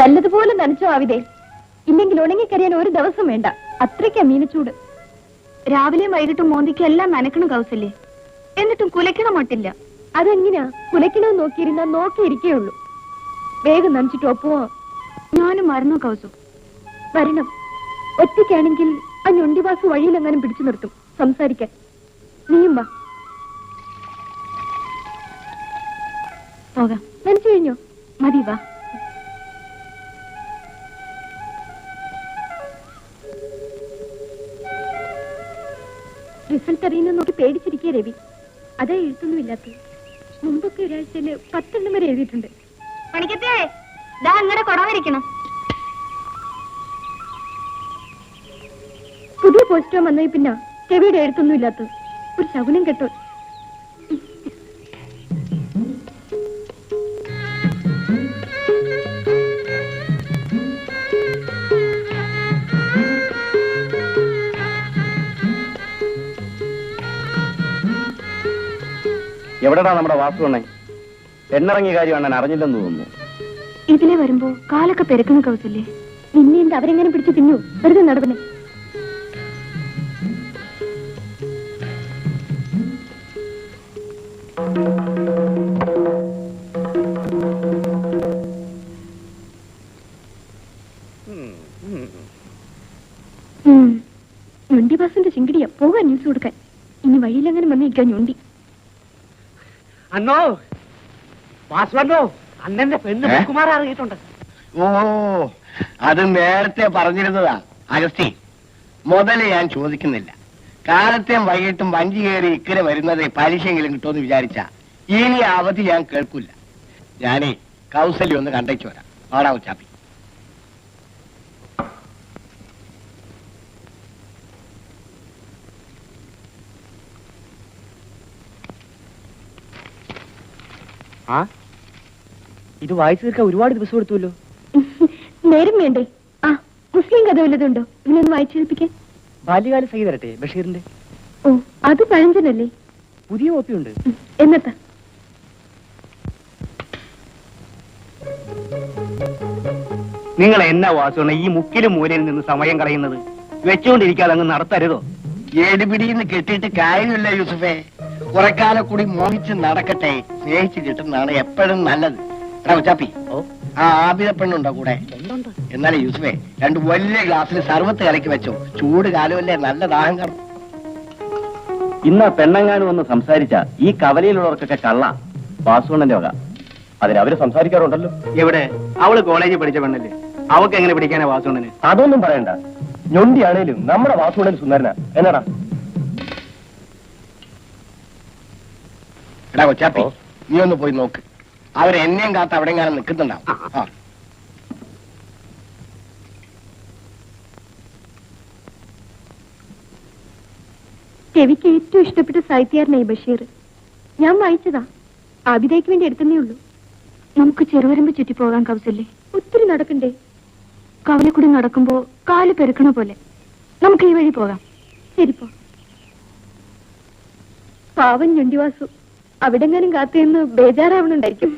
നല്ലതുപോലെ നനച്ചോ ആവിതേ, ഇല്ലെങ്കിൽ ഉണങ്ങിക്കരിയാൻ ഒരു ദിവസം വേണ്ട. അത്രയ്ക്കാ മീനച്ചൂട്. രാവിലെയും വൈകിട്ടും മോന്തിക്കും എല്ലാം നനക്കണം കൗസല്യേ, എന്നിട്ടും കുലയ്ക്കണം മട്ടില്ല. അതെങ്ങനെയാ? കുലയ്ക്കണമെന്ന് നോക്കിയിരുന്നാ നോക്കിയിരിക്കേയുള്ളൂ. വേഗം നനച്ചിട്ട് ഒപ്പുവോ? ഞാനും മറന്നു കൗസു. വരണം. ഒറ്റയ്ക്കാണെങ്കിൽ ആ ഞൊണ്ടിവാസു വഴിയിലെങ്ങാനും പിടിച്ചു നിർത്തും സംസാരിക്കാൻ. നീയും വാ. പോകാം. നനച്ചു കഴിഞ്ഞോ? മതി, വാ. റിസൾട്ട് അറിയുന്ന നോക്കി പേടിച്ചിരിക്കുക രവി. അതാ എഴുത്തൊന്നുമില്ലാത്തത്. മുമ്പൊക്കെ ഒരാഴ്ചയില് 10 എണ്ണം വരെ എഴുതിയിട്ടുണ്ട്. പണിക്കത്തേ ദാ അങ്ങനെ കൊടവരിക്കണം. പുതിയ പോസ്റ്റോ വന്നേ പിന്നെ ചെവിയുടെ എഴുത്തൊന്നും ഇല്ലാത്തത്. ഒരു ശകുനം കേട്ടോ. എവിടെടാ നമ്മുടെ വാസുവണ്ണൻ? എണ്ണിറങ്ങിയ കാര്യം അണ്ണൻ അറിഞ്ഞില്ലെന്ന് തോന്നുന്നു. ഇതിലെ വരുമ്പോ കാലൊക്കെ പെരക്കുന്ന കൗസല്യേ. നിന്നെ എന്ത് അവരെങ്ങനെ പിടിച്ചു തിന്നു? വെറുതെ നടവനെ. ഞൊണ്ടി ബാസിന്റെ ചിങ്കിടിയാ. പോകാൻ ന്യൂസ് കൊടുക്കാൻ. ഇനി വഴിയിലെങ്ങനെ വന്നിരിക്കാൻ ഞൊണ്ടി. അന്നോ വാസുവണ്ണോ, അണ്ണന്റെ പെണ്ണ് കുമാർ അറിയിട്ടുണ്ട്. ഓ, അത് നേരത്തെ പറഞ്ഞിരുന്നതാ അഗസ്റ്റി. മുതല് ഞാൻ ചോദിക്കുന്നില്ല. കാലത്തെയും വൈകിട്ടും വഞ്ചി കയറി ഇക്കരെ വരുന്നത് പലിശയെങ്കിലും കിട്ടുമെന്ന് വിചാരിച്ച ഇനി അവധി ഞാൻ കേൾക്കില്ല. ഞാനേ കൗസല്യം ഒന്ന് കണ്ടേച്ചു വരാം. ആടാ ഉച്ചാപ്പി. ആ, ഇത് വായിച്ചു തീർക്കാൻ ഒരുപാട് ദിവസം എടുത്തുവല്ലോ. നേരം വേണ്ടേ? ആ, മുസ്ലിം കഥ വല്ലതുണ്ടോ? ഇതിനൊന്ന് വായിച്ചു കേൾപ്പിക്കാൻ. ബാല്യകാല സഖി തരട്ടെ, ബഷീറിന്റെ. ഓ, അത് പഴഞ്ചനല്ലേ? പുതിയ കോപ്പിയുണ്ട്. എന്നത്താ? നിങ്ങൾ എന്നാ വാസുണ്ണ ഈ മുക്കിലും മൂലയിൽ നിന്ന് സമയം കളയുന്നത്? വെച്ചുകൊണ്ടിരിക്കാതെ അങ്ങ് നടത്തരുതോ? ഏടുപിടിന്ന് കെട്ടിയിട്ട് കാര്യമില്ല യൂസുഫേ. കുറെ കാലം കൂടി മോഹിച്ച് നടക്കട്ടെ. സ്നേഹിച്ച് കിട്ടുന്നതാണ് എപ്പോഴും നല്ലത്. എടാ ഉച്ചാപ്പി, ആ ആബിദ പെണ്ണുണ്ടോ കൂടെ? എന്നാലേ യൂസുഫേ, 2 വലിയ ഗ്ലാസ്സിൽ സർവത്ത് കലക്കി വെച്ചോ. ചൂട് കാലമല്ലേ, നല്ല ദാഹം കാണും. ഇന്ന് പെണ്ണങ്ങാനും ഒന്ന് സംസാരിച്ച ഈ കവലയിലുള്ളവർക്കൊക്കെ കള്ള വാസുണ്ണന്റെ വക. അതിന് അവര് സംസാരിക്കാറുണ്ടല്ലോ. എവിടെ? അവള് കോളേജിൽ പഠിച്ച പെണ്ണല്ലേ, അവക്ക് എങ്ങനെ പിടിക്കാനാ വാസുണ്ണന്? അതൊന്നും പറയണ്ട. ഞൊണ്ടിയാണേലും നമ്മുടെ വാസുണ്ണൻ സുന്ദരനാ. എന്നാടാ? എടാ കൊച്ചാപ്പി, നീ ഒന്ന് പോയി നോക്ക്. അവരെന്നെയും കാത്ത് അവിടെ എങ്ങാനും നിൽക്കുന്നുണ്ടാവും. ആ, രവിക്ക് ഏറ്റവും ഇഷ്ടപ്പെട്ട സാഹിത്യകാരനായി ബഷീർ. ഞാൻ വായിച്ചതാ. ആബിദയ്ക്ക് വേണ്ടി എടുത്തേ ഉള്ളൂ. നമുക്ക് ചെറുവരമ്പ് ചുറ്റി പോകാൻ കൗസല്യേ. ഒത്തിരി നടക്കണ്ടേ? കവലക്കൂടി നടക്കുമ്പോ കാല് പെരുക്കണ പോലെ. നമുക്ക് ഈ വഴി പോകാം. ശരിപ്പോ. പാവൻ ഞൊണ്ടിവാസു അവിടെങ്ങാനും കാത്തുനിന്ന് ബേജാറാവണുണ്ടായിരിക്കും.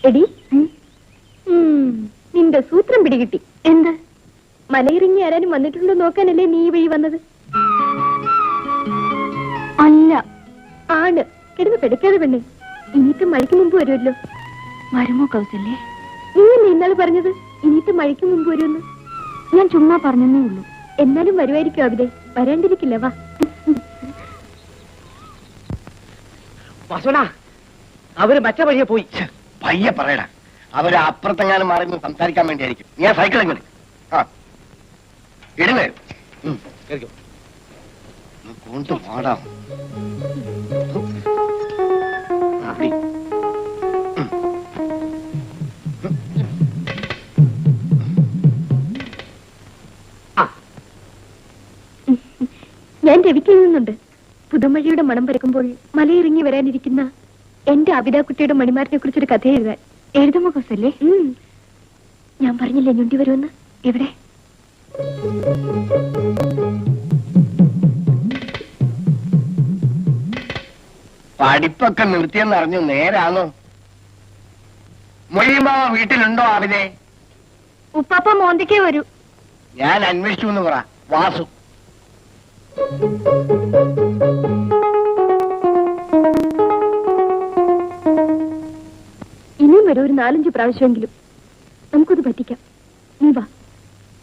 എടി, നിന്റെ സൂത്രം പിടികിട്ടി. എന്ത്? മലയിറങ്ങി ആരാനും വന്നിട്ടുണ്ടോ നോക്കാനല്ലേ നീ ഈ വഴി വന്നത്? അല്ല, ആണ്. കിടന്ന് പെടുക്കാതെ പെണ്ണേ. ഇനിയിട്ട് മഴയ്ക്ക് മുമ്പ് വരുമല്ലോ. വരുമോ കൗസല്യേ? നീ ഇന്നാള് പറഞ്ഞത് ഇനിയിട്ട് മഴയ്ക്ക് മുമ്പ് വരുമെന്ന്. ഞാൻ ചുമ്മാ പറഞ്ഞേ ഉള്ളൂ. എന്നാലും വരുമായിരിക്കും അവിടെ. വരാണ്ടിരിക്കില്ല. വാ. വാസുണ്ണ, അവര് മറ്റേ വഴിയെ പോയി. പയ്യെ പറയടാ. അവര് അപ്പുറത്തെങ്ങാനും മാറി നിന്ന് സംസാരിക്കാൻ വേണ്ടിയായിരിക്കും. ഞാൻ സൈക്കിൾ എങ്ങനെ? ആ, ഇടുവേ. കൊണ്ട് പാടാം. ഞാൻ രവിക്ക് എഴുതുന്നുണ്ട്. പുതുമഴയുടെ മണം പരക്കുമ്പോൾ മലയിറങ്ങി വരാനിരിക്കുന്ന എന്റെ അബിതാക്കുട്ടിയുടെ മണിമാരനെ കുറിച്ചൊരു കഥ എഴുതാൻ. എഴുതുമോ കൗസല്യേ? ഞാൻ പറഞ്ഞില്ലേ ഞൊണ്ടി വരുമെന്ന്. എവിടെ? പഠിപ്പൊക്കെ നിർത്തിയെന്ന് അറിഞ്ഞു. നേരാണോ? മൊഴിയുമാവ വീട്ടിലുണ്ടോ ആവിനെ? ഉപ്പാപ്പ മോന്തിക്കേ വരൂ. ഞാൻ അന്വേഷിച്ചു എന്ന് പറ. വാസു ഇനിയും വരും, ഒരു 4-5 പ്രാവശ്യമെങ്കിലും. നമുക്കത് പറ്റിക്കാം. നീ വാ,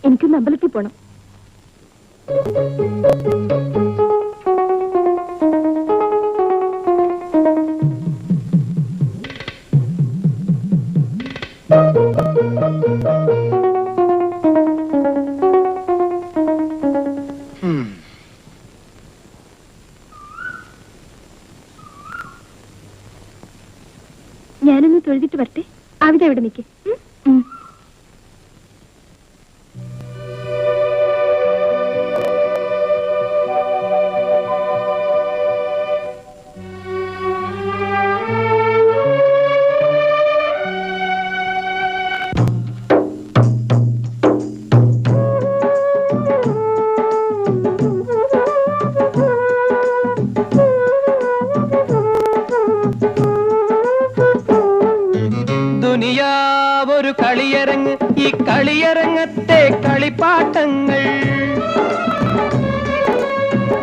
എനിക്കൊന്ന് അമ്പലത്തിൽ പോണം. ഞാനൊന്ന് തൊഴുതിട്ട് വരട്ടെ. അവിടെ എവിടെ നിൽക്കേ. ദുനിയാവൊരു കളിയരങ്ങ്, ഈ കളിയരങ്ങത്തെ കളിപ്പാട്ടങ്ങൾ.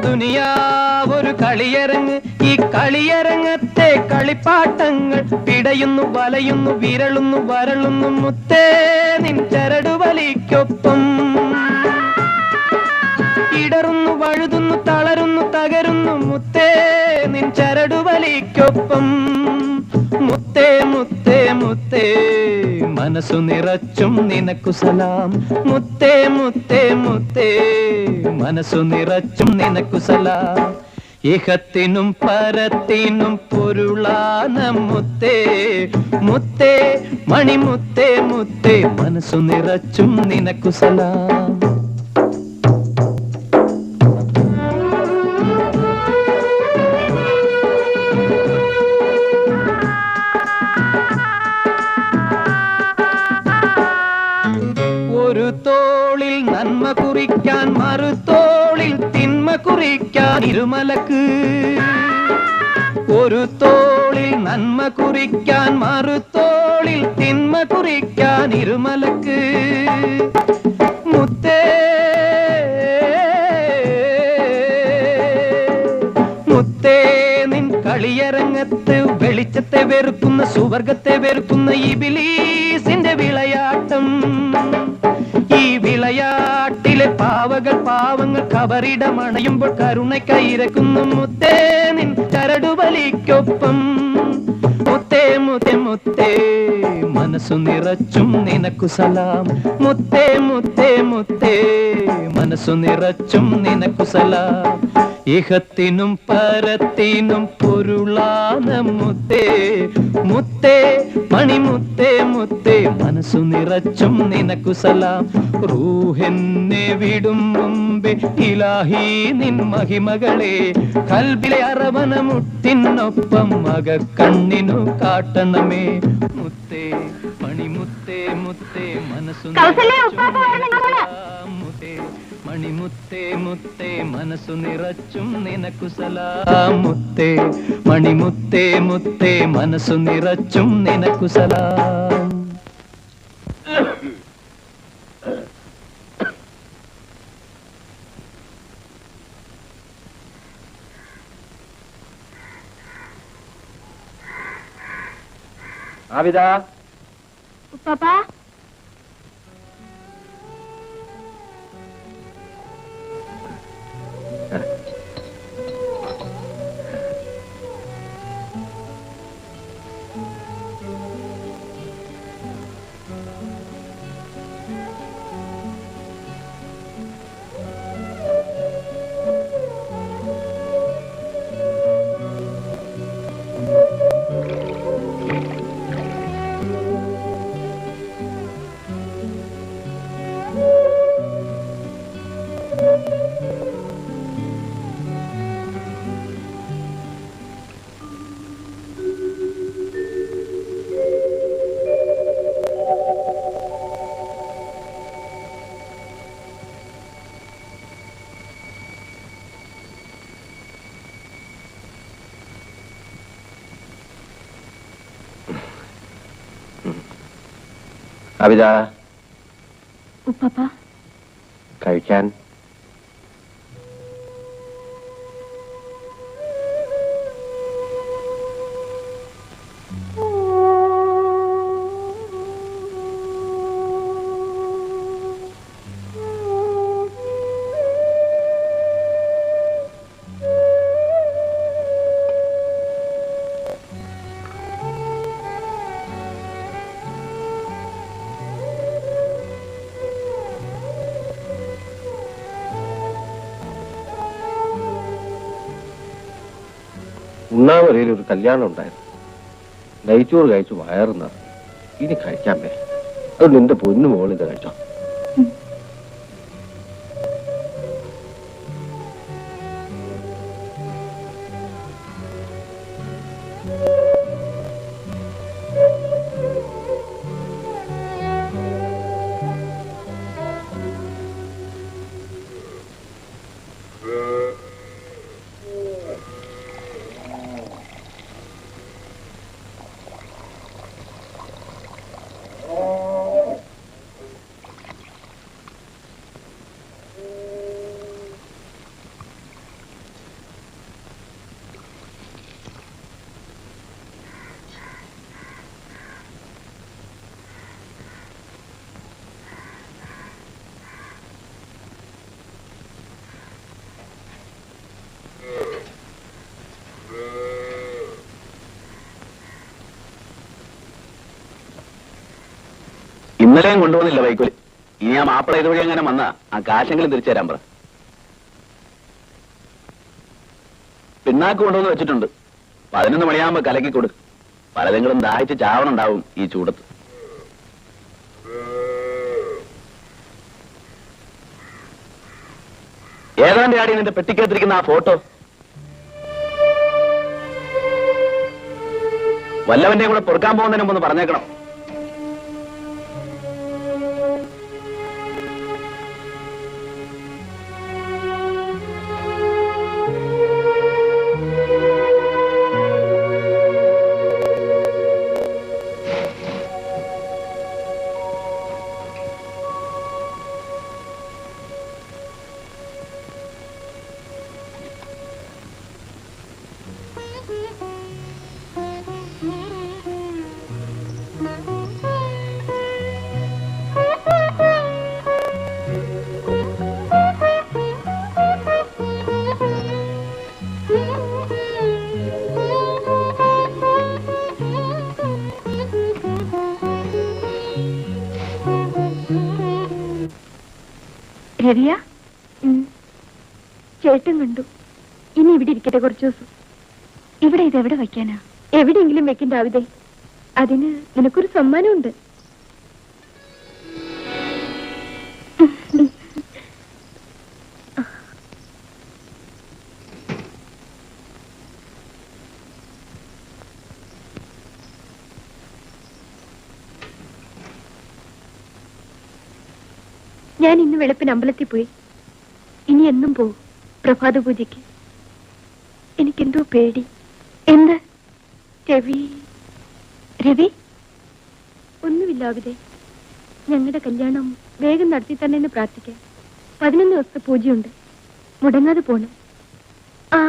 ദുനിയാവൊരു കളിയരങ്ങ്, ഈ കളിയരങ്ങത്തെ കളിപ്പാട്ടങ്ങൾ. പിടയുന്നു, വലയുന്നു, വിരളുന്നു, വരളുന്നു മുത്തേ നിൻ ചരടുവലിക്കൊപ്പം. ഇടറുന്നു, വഴുതുന്നു, തളരുന്നു, തകരുന്നു മുത്തേ നിൻ ചരടുവലിക്കൊപ്പം മുത്തേ മുത്തേ മുത്തേ മനസ്സു നിറച്ചും നിനക്കു സലാം മുത്തേ മുത്തേ മുത്തേ മനസ്സു നിറച്ചും നിനക്കു സലാം ഇഹത്തിനും പരത്തിനും പൊരുളാന മുത്തേ മുത്തേ മണിമുത്തേ മുത്തേ മനസ്സു നിറച്ചും നിനക്കു സലാം ഒരു തോളിൽ നന്മ കുറിക്കാൻ മറുതോളിൽ തിന്മ കുറിക്കാൻ ഇരുമലക്ക് ഒരു തോളിൽ നന്മ കുറിക്കാൻ മറുതോളിൽ തിന്മ കുറിക്കാൻ ഇരുമലക്ക് മുത്തേ മുത്തേ നിൻ കളിയരങ്ങത്ത് വെളിച്ചത്തെ വെറുക്കുന്ന സുവർഗത്തെ വെറുക്കുന്ന ഇബിലീസിന്റെ വിളയാട്ടം ഈ വിളയാട്ടിലെ പാവകൾ പാവങ്ങൾ കബറിടമണയുമ്പോൾ കരുണക്കൈരക്കുന്നു മുത്തേ നിൻ ചരടുവലിക്കൊപ്പം മുത്തേ മുത്തേ മുത്തേ മനസ്സു നിറച്ചും നിനക്കു സലാം മുത്തേ മുത്തേ മുത്തേ മനസ്സു നിറച്ചും നിനക്കു സലാം ഇഹത്തിനും പരത്തിനും പൊരുളാന മുത്തേ മുത്തേ മണിമുത്തേ മുത്തേ മനസ്സു നിറച്ചും നിനക്കു സലാം റൂഹെന്നെ വിടും മുമ്പേ ഇലാഹി നിൻ മഹിമകളെ കൽബിലെ അറവന മുട്ടിനൊപ്പം മകക്കണ്ണിനു കാട്ടണമേ മുത്തേ മണിമുത്തേ മുത്തേ മനസ്സു മുത്തേ മണിമുത്തേ മുത്തേ മനസ്സു നിറച്ചും നിനക്കു സലാം മുത്തേ മണിമുത്തേ മുത്തേ മനസ്സു നിറച്ചും നിനക്കു സലാം ആവിദ ഉപ്പാപ്പാ ആവിദ ഉപ്പാപ്പാ കഴിക്കാൻ ഉണ്ണാമലയിൽ ഒരു കല്യാണം ഉണ്ടായിരുന്നു. നെയ്ച്ചോറ് കഴിച്ചു വയറുന്ന ഇനി കഴിക്കാൻ പറ്റും. അത് നിന്റെ പൊന്നു മോളിൽ ഇത് കഴിച്ചോ. ഇന്നലെയും കൊണ്ടുവന്നില്ല വൈക്കോല്. ഇനി ആ മാപ്പിള ഇതുവഴി അങ്ങനെ വന്നാ ആ കാശെങ്കിലും തിരിച്ചു തരാൻ പറ. പിണ്ണാക്ക് കൊണ്ടുവന്ന് വെച്ചിട്ടുണ്ട്. 11 മണിയാകുമ്പോ കലക്കി കൊടു. പലതെങ്കിലും ദാഹിച്ച് ചാവണുണ്ടാവും ഈ ചൂടത്ത്. ഏതാണ്ട് ആടി നിന്റെ പെട്ടിക്കകത്തിരിക്കുന്ന ആ ഫോട്ടോ? വല്ലവന്റെ കൂടെ പൊറുക്കാൻ പോകുന്നതിന് മുമ്പ് പറഞ്ഞേക്കണം. രവിയ, ചേട്ടൻ കണ്ടു. ഇനി ഇവിടെ ഇരിക്കട്ടെ കുറച്ചു ദിവസം. ഇവിടെ ഇതെവിടെ വയ്ക്കാനാ? എവിടെയെങ്കിലും വെക്കണ്ട ആവിതേ. അതിന് നിനക്കൊരു സമ്മാനമുണ്ട്. ഞാൻ ഇന്ന് വെളുപ്പിന് അമ്പലത്തിൽ പോയി. ഇനി എന്നും പോവും പ്രഭാത പൂജയ്ക്ക്. എനിക്കെന്തോ പേടി. എന്ത്? രവി രവി ഒന്നുമില്ല അവിടെ. ഞങ്ങളുടെ കല്യാണം വേഗം നടത്തി തന്നെ എന്ന് പ്രാർത്ഥിക്കാം. 11 ദിവസത്തെ പൂജയുണ്ട്. മുടങ്ങാതെ പോണം. ആ,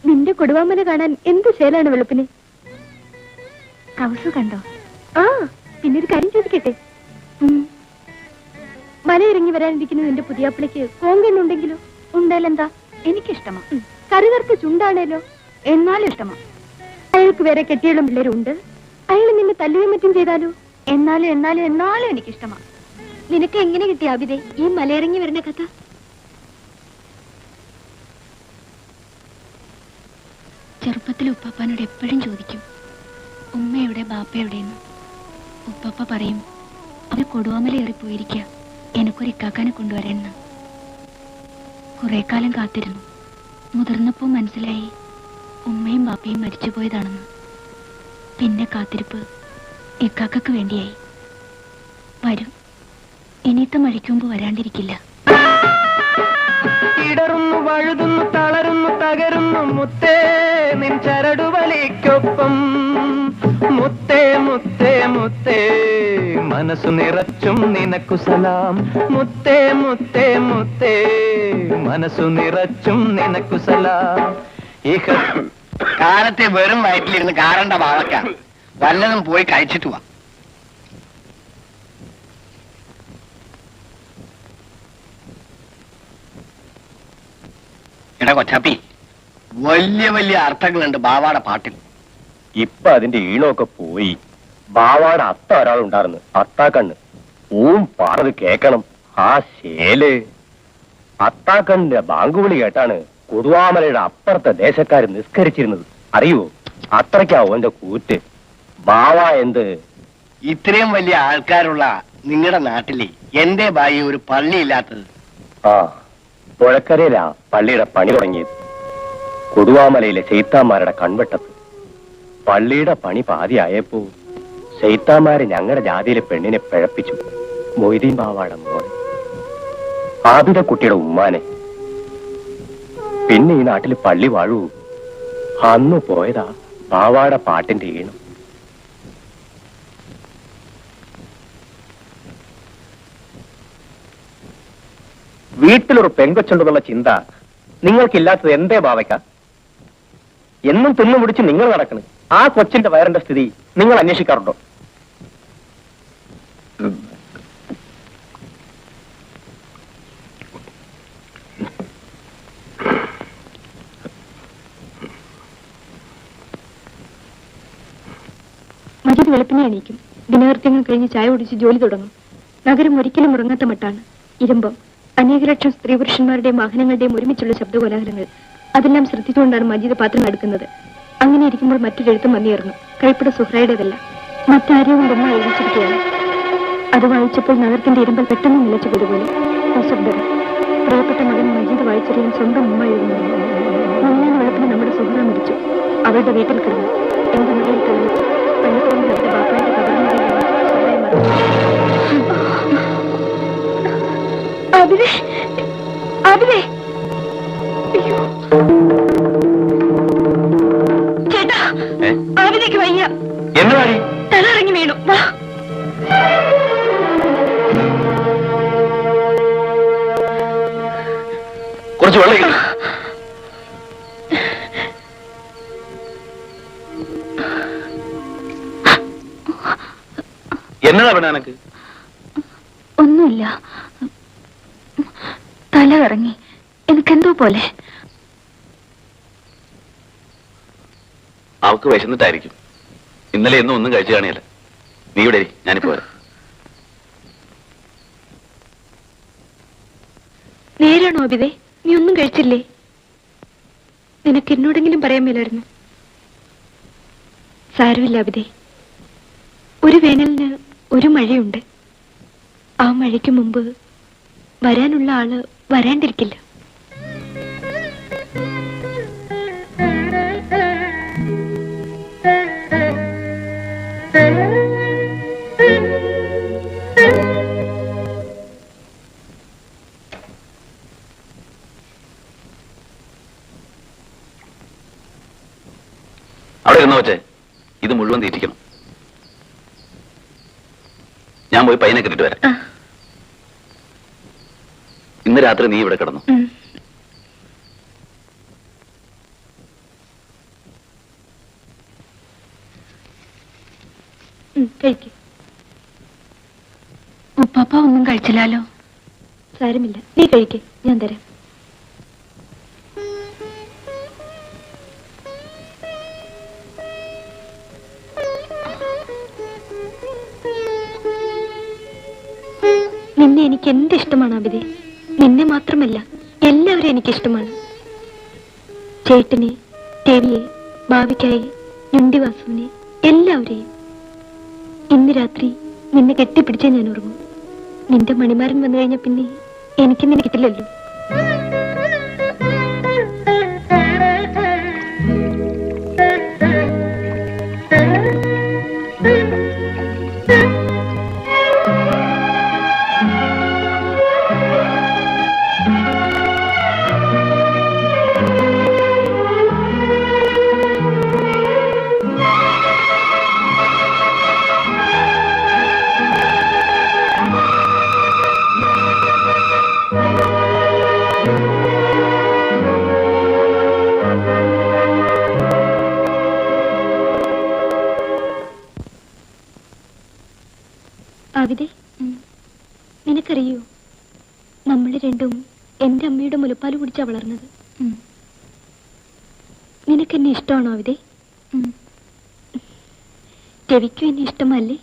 നിന്റെ കൊടുവാമല കാണാൻ എന്ത് ശേലാണ് വെളുപ്പിന്. കൗസു കണ്ടോ? ആ, പിന്നൊരു കാര്യം ചോദിക്കട്ടെ. മല ഇറങ്ങി വരാനിരിക്കുന്ന നിന്റെ പുതിയാപ്പിളയ്ക്ക് കോങ്കണ്ണുണ്ടെങ്കിലോ? ഉണ്ടാലെന്താ? എനിക്കിഷ്ടമാ. കറുകറുത്ത ചുണ്ടാണേലോ? എന്നാലും ഇഷ്ടമാ. അയാൾക്ക് വേറെ കെട്ടികളും പിള്ളേരും ഉണ്ട്. അയാൾ നിന്നെ തല്ലുകയും മറ്റും ചെയ്താലോ? എന്നാലും എനിക്കിഷ്ടമാ. നിനക്ക് എങ്ങനെ കിട്ടി അബിതേ ഈ മലയിറങ്ങി വരുന്ന കഥ? ചെറുപ്പത്തിൽ ഉപ്പാപ്പാനോട് എപ്പോഴും ചോദിക്കും, ഉമ്മ എവിടെ ബാപ്പ എവിടെയെന്ന്. ഉപ്പാപ്പ പറയും, അവര് കൊടുവാമല ഏറിപ്പോയിരിക്കുക, എനിക്കൊരു ഇക്കാക്കാനെ കൊണ്ടുവരണമെന്ന്. കുറെ കാലം കാത്തിരുന്നു. മുതിർന്നപ്പോ മനസ്സിലായി ഉമ്മയും ബാപ്പയും മരിച്ചുപോയതാണെന്ന്. പിന്നെ കാത്തിരിപ്പ് ഇക്കാക്കക്ക് വേണ്ടിയായി. വരും, ഇനിയത്തെ മഴിക്കുമ്പ് വരാണ്ടിരിക്കില്ല. ഇടറുന്നു, വഴുതുന്നു, തളരുന്നു, തകരുന്നു മുത്തേ നിൻ ചരടുവലിക്കൊപ്പം. മുത്തേ മുത്തേ മുത്തേ മനസ്സു നിറച്ചും നിനക്കു സലാം. മുത്തേ മുത്തേ മുത്തേ മനസ്സു നിറച്ചും നിനക്കു സലാം. കാലത്തെ വെറും വയറ്റിലിരുന്ന് കാറണ്ട വാഴക്ക വല്ലതും പോയി കഴിച്ചിട്ട് വാ. എടാ കൊച്ചാപ്പി, വലിയ വലിയ അർത്ഥങ്ങളുണ്ട് ബാവാട പാട്ടിൽ. ഇപ്പൊ അതിന്റെ ഈണമൊക്കെ പോയി. ബാവാട അത്ത ഒരാളുണ്ടായിരുന്നു, അത്താക്കണ്ണ്. പറഞ്ഞത് കേക്കണം. ആ ശേല് അത്താക്കണ്ണിന്റെ ബാങ്കുവിളി കേട്ടാണ് കൊടുവാമലയുടെ അപ്പുറത്തെ ദേശക്കാര് നിസ്കരിച്ചിരുന്നത്. അറിയോ? അത്രയ്ക്കാവും എന്റെ കൂറ്റ്. ബാവ എന്ത് ഇത്രയും വലിയ ആൾക്കാരുള്ള നിങ്ങളുടെ നാട്ടിലെ എന്റെ ബായി ഒരു പള്ളിയില്ലാത്തത്? ആ, പുഴക്കരയിലാ പള്ളിയുടെ പണി തുടങ്ങിയത്. കൊടുവാമലയിലെ ചെയ്ത്താന്മാരുടെ കൺവെട്ടത്ത്. പള്ളിയുടെ പണി പാതിയായപ്പോ ചെയ്ത്താന്മാര് ഞങ്ങളുടെ ജാതിയിലെ പെണ്ണിനെ പിഴപ്പിച്ചു. മൊയ്തീൻ ബാവാടെ മോനെ, ആബിദ കുട്ടിയുടെ ഉമ്മാനെ. പിന്നെ ഈ നാട്ടിൽ പള്ളി വാഴൂ. അന്ന് പോയതാ ബാവാടെ പാട്ടിന്റെ ഈണം. വീട്ടിലൊരു പെങ്കൊച്ചുണ്ടെന്നുള്ള ചിന്ത നിങ്ങൾക്കില്ലാത്തത് എന്തേ ബാവയ്ക്ക? എന്നും തിന്നു പിടിച്ച് നിങ്ങൾ നടക്കണം. ആ കൊച്ചിന്റെ വയറിന്റെ സ്ഥിതി നിങ്ങൾ അന്വേഷിക്കാറുണ്ടോ? മജീദ് വെളുപ്പിനെ എണീക്കും. ദിനകൃത്യങ്ങൾ കഴിഞ്ഞ് ചായ കുടിച്ച് ജോലി തുടങ്ങും. നഗരം ഒരിക്കലും ഉറങ്ങാത്ത മട്ടാണ്. ഇരുമ്പം, അനേക ലക്ഷം സ്ത്രീ പുരുഷന്മാരുടെയും വാഹനങ്ങളുടെയും ഒരുമിച്ചുള്ള ശബ്ദകോലാഹലങ്ങൾ, അതെല്ലാം ശ്രദ്ധിച്ചുകൊണ്ടാണ് മജീദ് പാത്രം എടുക്കുന്നത്. അങ്ങനെ ഇരിക്കുമ്പോൾ മറ്റൊരെഴുത്തും വന്നിരുന്നു. കൈപ്പട സുഹ്രയുടേതല്ല, മറ്റാരെയും കൊണ്ടൊന്നും എഴുതിച്ചിരിക്കുകയാണ്. അത് വായിച്ചപ്പോൾ നഗരത്തിന്റെ ഇരുമ്പൽ പെട്ടെന്ന് നിലച്ചു പോയതുപോലെ നിശബ്ദത. പ്രിയപ്പെട്ട മകൻ മജീദ് വായിച്ചറിയാൻ സ്വന്തം ഉമ്മ എഴുതുന്നു. മൂന്നാം വെളുപ്പിന് നമ്മുടെ സുഹ്ര മരിച്ചു. അവളുടെ വീട്ടിൽ കിടന്നു. എന്റെ മകയിൽ കളിച്ചു പള്ളിക്കൂടം നടത്തിയ ബാപ്പായുടെ കബറിനുള്ളിൽ ചേട്ടാ, ആവിലേക്ക് വയ്യ, തലറങ്ങി വീണു. കുറച്ച് വെള്ളം എന്നതാ വേണ എനക്ക്? ഒന്നുമില്ല, തല കറങ്ങി, എനിക്കെന്തോ പോലെ. അവക്ക് വിശന്നിട്ടായിരിക്കും. ഇന്നലെ എന്നും ഒന്നും കഴിച്ചു കാണിയല്ല. നീ ഇവിടെ ഞാനിപ്പോ വരാം. നേരാണോ അബിതേ? നീ ഒന്നും കഴിച്ചില്ലേ? നിനക്ക് എന്നോടെങ്കിലും പറയാൻ മേലായിരുന്നു. സാരമില്ല അബിതേ, ഒരു വേനലിന് ഒരു മഴയുണ്ട്. ആ മഴയ്ക്ക് മുമ്പ് വരാനുള്ള ആള് വരാണ്ടിരിക്കില്ല. അവിടെ ഇരുന്നോ വെച്ചേ, ഇത് മുഴുവൻ തീറ്റിക്കണം. ഞാൻ പോയി പയ്യനെ കിട്ടിട്ട് വരാം. ഇന്ന് രാത്രി നീ ഇവിടെ കിടന്നു. കഴിക്ക്. ഉപ്പാപ്പ ഒന്നും കഴിച്ചില്ലല്ലോ. സാരമില്ല, നീ കഴിക്ക്, ഞാൻ തരാം. നിന്നെ എനിക്ക് എന്തിഷ്ടമാണ് അബിതേ. നിന്നെ മാത്രമല്ല, എല്ലാവരെയും എനിക്കിഷ്ടമാണ്. ചേട്ടനെ, ദേവിയെ, ഭാവിക്കായി, ഞുണ്ടിവാസുവിനെ, എല്ലാവരെയും. ഇന്ന് രാത്രി നിന്നെ കെട്ടിപ്പിടിച്ചേ ഞാൻ ഉറങ്ങും. നിന്റെ മണിമാരൻ വന്നു കഴിഞ്ഞ പിന്നെ എനിക്ക് നിന്നെ കിട്ടില്ലല്ലോ. ആവിദേ, നിനക്കറിയോ, നമ്മൾ രണ്ടും എന്റെ അമ്മയുടെ മുലപ്പാല് കുടിച്ചാ വളർന്നത്. നിനക്കെന്നെ ഇഷ്ടമാണോ ആവിദേ? രവിക്കും എന്നെ ഇഷ്ടമല്ലേ?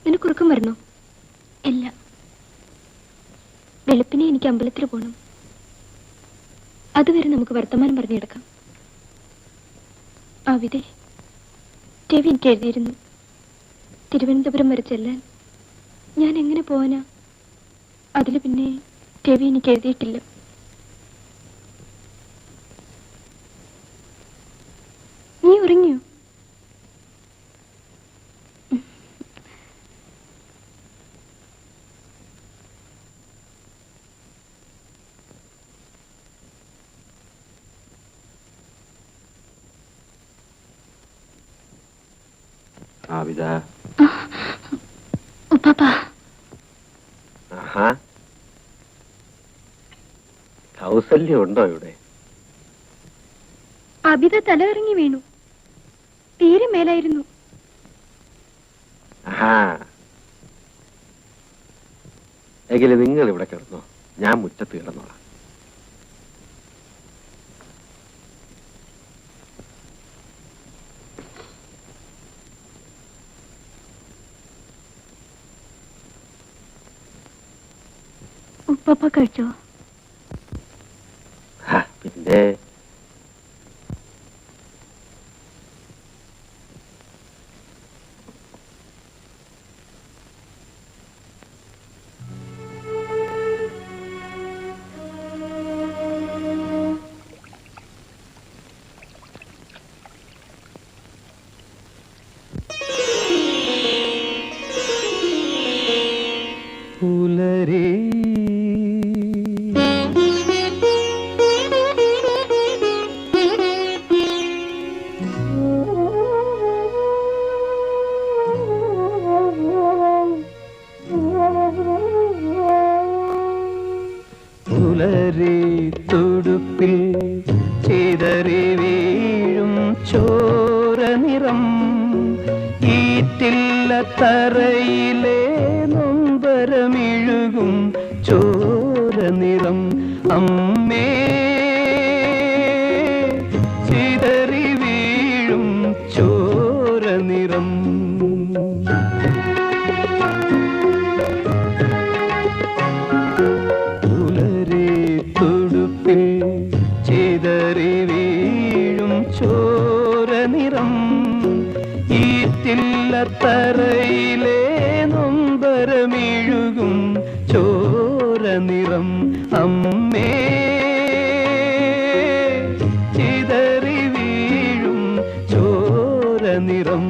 നിനക്കുറക്കം വരണോ? ഇല്ല. വെളുപ്പിനെ എനിക്ക് അമ്പലത്തിൽ പോകണം. അതുവരെ നമുക്ക് വർത്തമാനം പറഞ്ഞു കിടക്കാം. ആവിദേ, രവി എനിക്ക് എഴുതിയിരുന്നു, തിരുവനന്തപുരം വരെ ചെല്ലാൻ. ഞാൻ എങ്ങനെ പോവാനാ? അതില് പിന്നെ രവി എനിക്ക് എഴുതിയിട്ടില്ല. നീ ഉറങ്ങിയോ? ഉപ്പാപ്പാ, കൗസല്യം ഉണ്ടോ ഇവിടെ? അബിത തലകറങ്ങി വീണു. തീരെ മേലായിരുന്നു. എങ്കിലും നിങ്ങൾ ഇവിടെ കിടന്നോ, ഞാൻ മുറ്റത്ത് കിടന്നോളാം. പപ്പ കഴിച്ചോ? പിന്നെ പുലരേ പുലരി തുടുപ്പിൽ ചിതറി വീഴും ചോര നിറം ഈറ്റില്ല തറയിലെ നൊമ്പരമിഴുകും ചോര നിറം അമ്മേ ചിതറി വീഴും ചോര നിറം പുലരി തുടുപ്പിൽ ചിതറി വീഴും ചോര നിറം ഈറ്റില്ല തറയിലെ നൊമ്പരമിഴുകും ചോര നിറം അമ്മേ ചിതറി വീഴും ചോര നിറം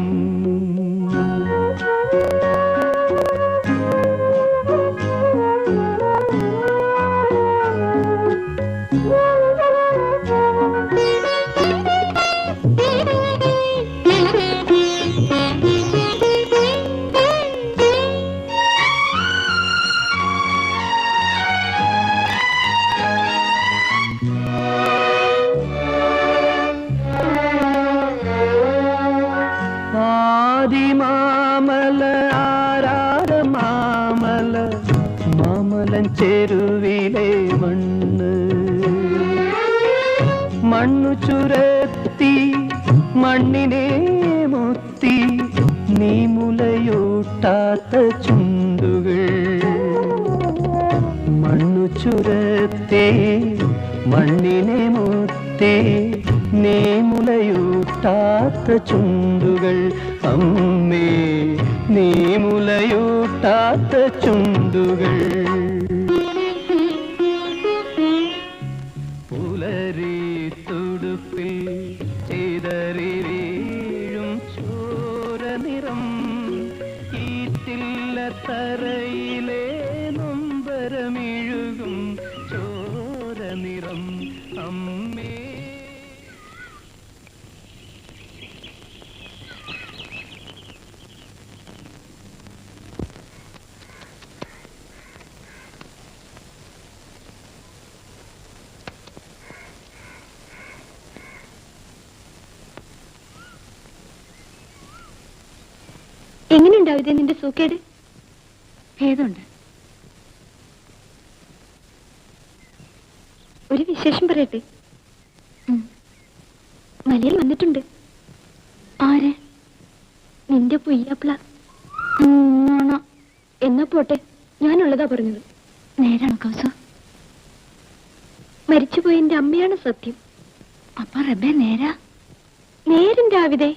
ആദിമാമല ആരാര മാമല മാമലൻ ചെരുവിലെ മണ്ണ് മണ്ണു ചുരത്തി മണ്ണിനെ മുത്തി നീ മുലയൂട്ടാത്ത ചുണ്ടുകൾ മണ്ണു ചുരത്തി മണ്ണിനെ മുത്തി നീ മുലയൂട്ടാത്ത ചുണ്ടുകൾ അമ്മേ നീ മുലയൂട്ടാത്ത ചുണ്ടുകൾ പുലരി തുടുപ്പിൽ ചിതറി വീഴും ചോര നിറം ഈറ്റില്ല തറയിലെ നൊമ്പരമിഴുകും ചോര നിറം അമ്മേ. എങ്ങനെയുണ്ടാവിതേ നിന്റെ സൂക്കേട്? ഭേദമുണ്ട്. ഒരു വിശേഷം പറയട്ടെ. മലയിൽ വന്നിട്ടുണ്ട്. ആര്? നിന്റെ പുയ്യാപ്പിള. എന്നാ പോട്ടെ, ഞാനുള്ളതാ പറഞ്ഞത്. നേരാണോ കൗസു? മരിച്ചുപോയ എന്റെ അമ്മയാണ് സത്യം. അപ്പൊ റബ്ബേ നേരാ? നേരും രാവിലെ.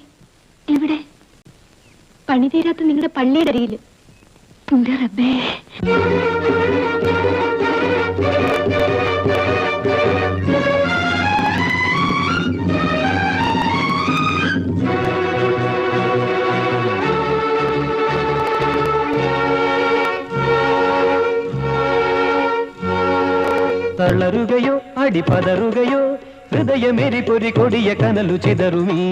എവിടെ? പണി തീരാത്ത നിങ്ങളുടെ പള്ളിയുടെ അരിയില്. എന്റെ റബ്ബേ. തളരുകയോ അടിപതറുകയോ ഹൃദയമെരിപ്പൊരി കൊടിയ കനലു ചിതറുമീ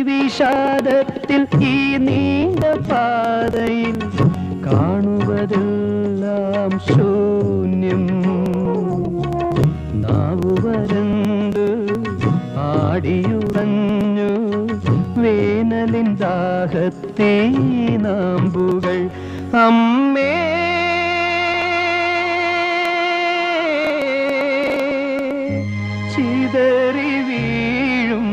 വിഷാദത്തിൽ ഈ നീണ്ട പാതയിൽ കാണുവതെല്ലാം ശൂന്യം. നാവുവരണ്ട് ആടിയുറഞ്ഞു വേനലിൻ ദാഹത്തേ നാമ്പുകൾ അമ്മേ ചിതറി വീഴും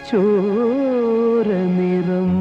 ചോര നിറം.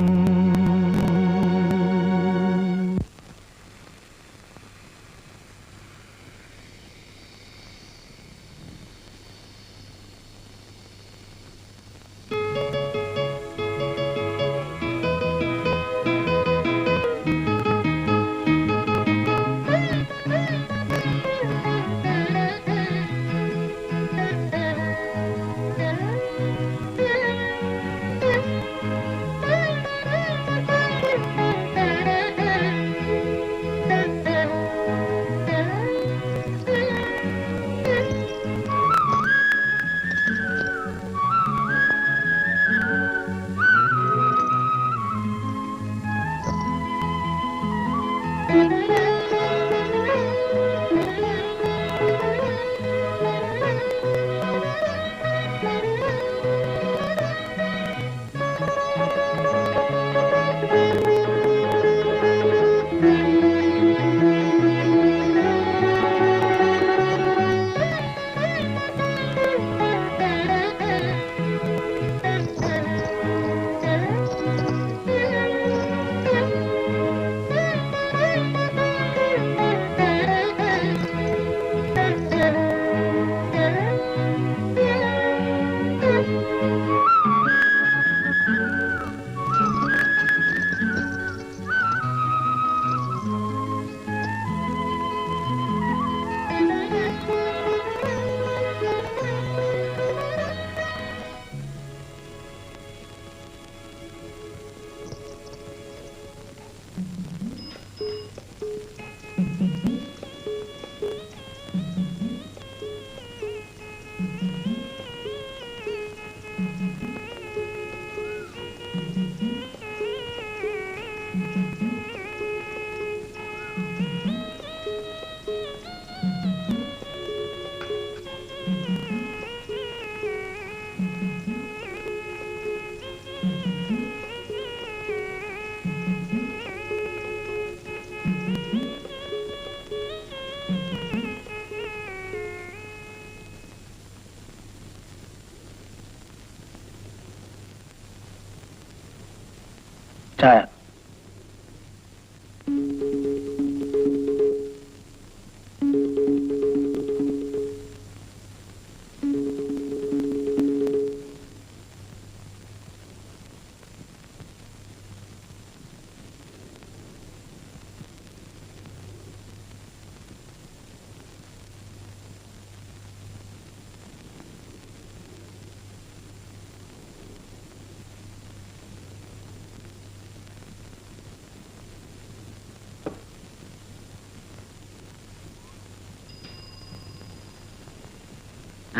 ചായ.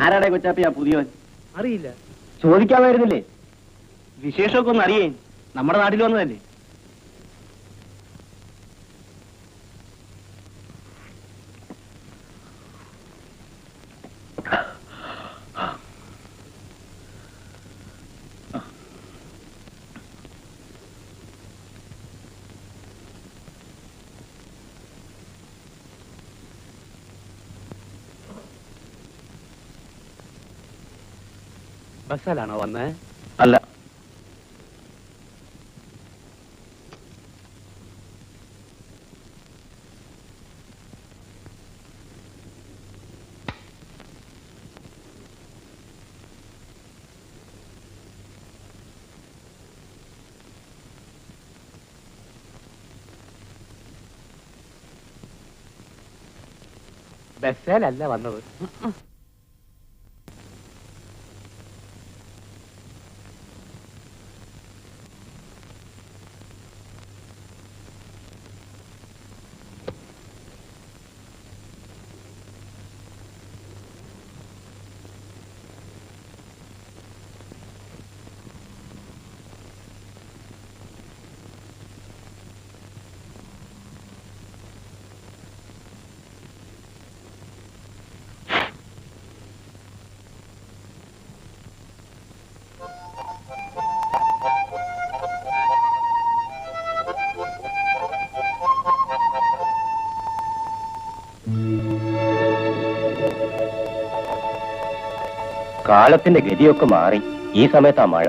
ആരാടെ കൊച്ചാപ്പിയാ പുതിയവൻ? അറിയില്ല. ചോദിക്കാമായിരുന്നില്ലേ? വിശേഷമൊക്കെ ഒന്ന് അറിയേ. നമ്മുടെ നാട്ടിൽ വന്നതല്ലേ. ബസ്സിലാണോ വന്നേ? അല്ല, ബസ്സിലല്ല വന്നത്. കാലത്തിന്റെ ഗതിയൊക്കെ മാറി. ഈ സമയത്താ മഴ.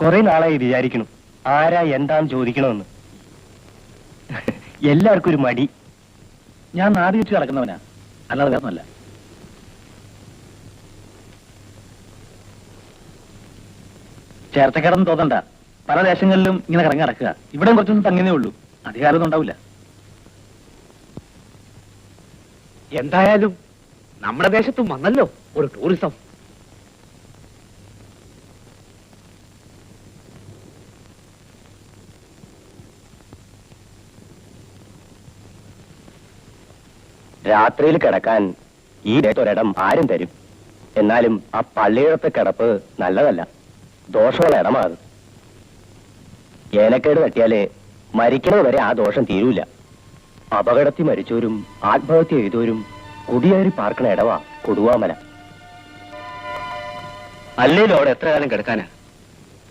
കുറെ നാളായി വിചാരിക്കണം ആരാ എന്താന്ന് ചോദിക്കണമെന്ന്. എല്ലാവർക്കും ഒരു മടി. ഞാൻ നാട് ചുറ്റി നടക്കുന്നവനാ, അല്ലാതെ വേറൊന്നുമല്ല. ചേർത്തക്കിടന്ന് തോന്നണ്ട, പല ദേശങ്ങളിലും ഇങ്ങനെ കറങ്ങി നടക്കുക. ഇവിടെ കുറച്ചൊന്നും തങ്ങനേ ഉള്ളൂ, അധികാരമൊന്നും ഉണ്ടാവില്ല. എന്തായാലും നമ്മുടെ ദേശത്തും വന്നല്ലോ ഒരു ടൂറിസം. രാത്രിയിൽ കിടക്കാൻ ഈ ഒരിടം ആരും തരും. എന്നാലും ആ പള്ളിയിടത്തെ കിടപ്പ് നല്ലതല്ല, ദോഷമുള്ള ഇടമാണ്. ഏനക്കേട് തട്ടിയാലേ മരിക്കണത് വരെ ആ ദോഷം തീരൂല. അപകടത്തിൽ മരിച്ചവരും ആത്മഹത്യ ചെയ്തവരും കുടിയേറി പാർക്കണ ഇടവാ കൊടുവാമല. അല്ലേലും അവിടെ എത്ര കാലം കിടക്കാനാ?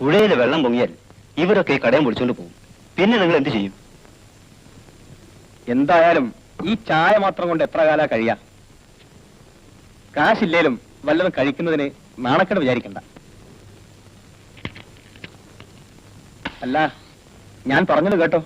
പുഴയില് വെള്ളം പൊങ്ങിയാൽ ഇവരൊക്കെ കടയും പൊളിച്ചോണ്ട് പോകും. പിന്നെ നിങ്ങൾ എന്ത് ചെയ്യും? എന്തായാലും ഈ ചായ മാത്രം കൊണ്ട് എത്ര കാലാ കഴിയാ? കാശില്ലേലും വല്ലതും കഴിക്കുന്നതിന് നാണക്കേട് വിചാരിക്കണ്ട. അല്ല, ഞാൻ പറഞ്ഞത് കേട്ടോ?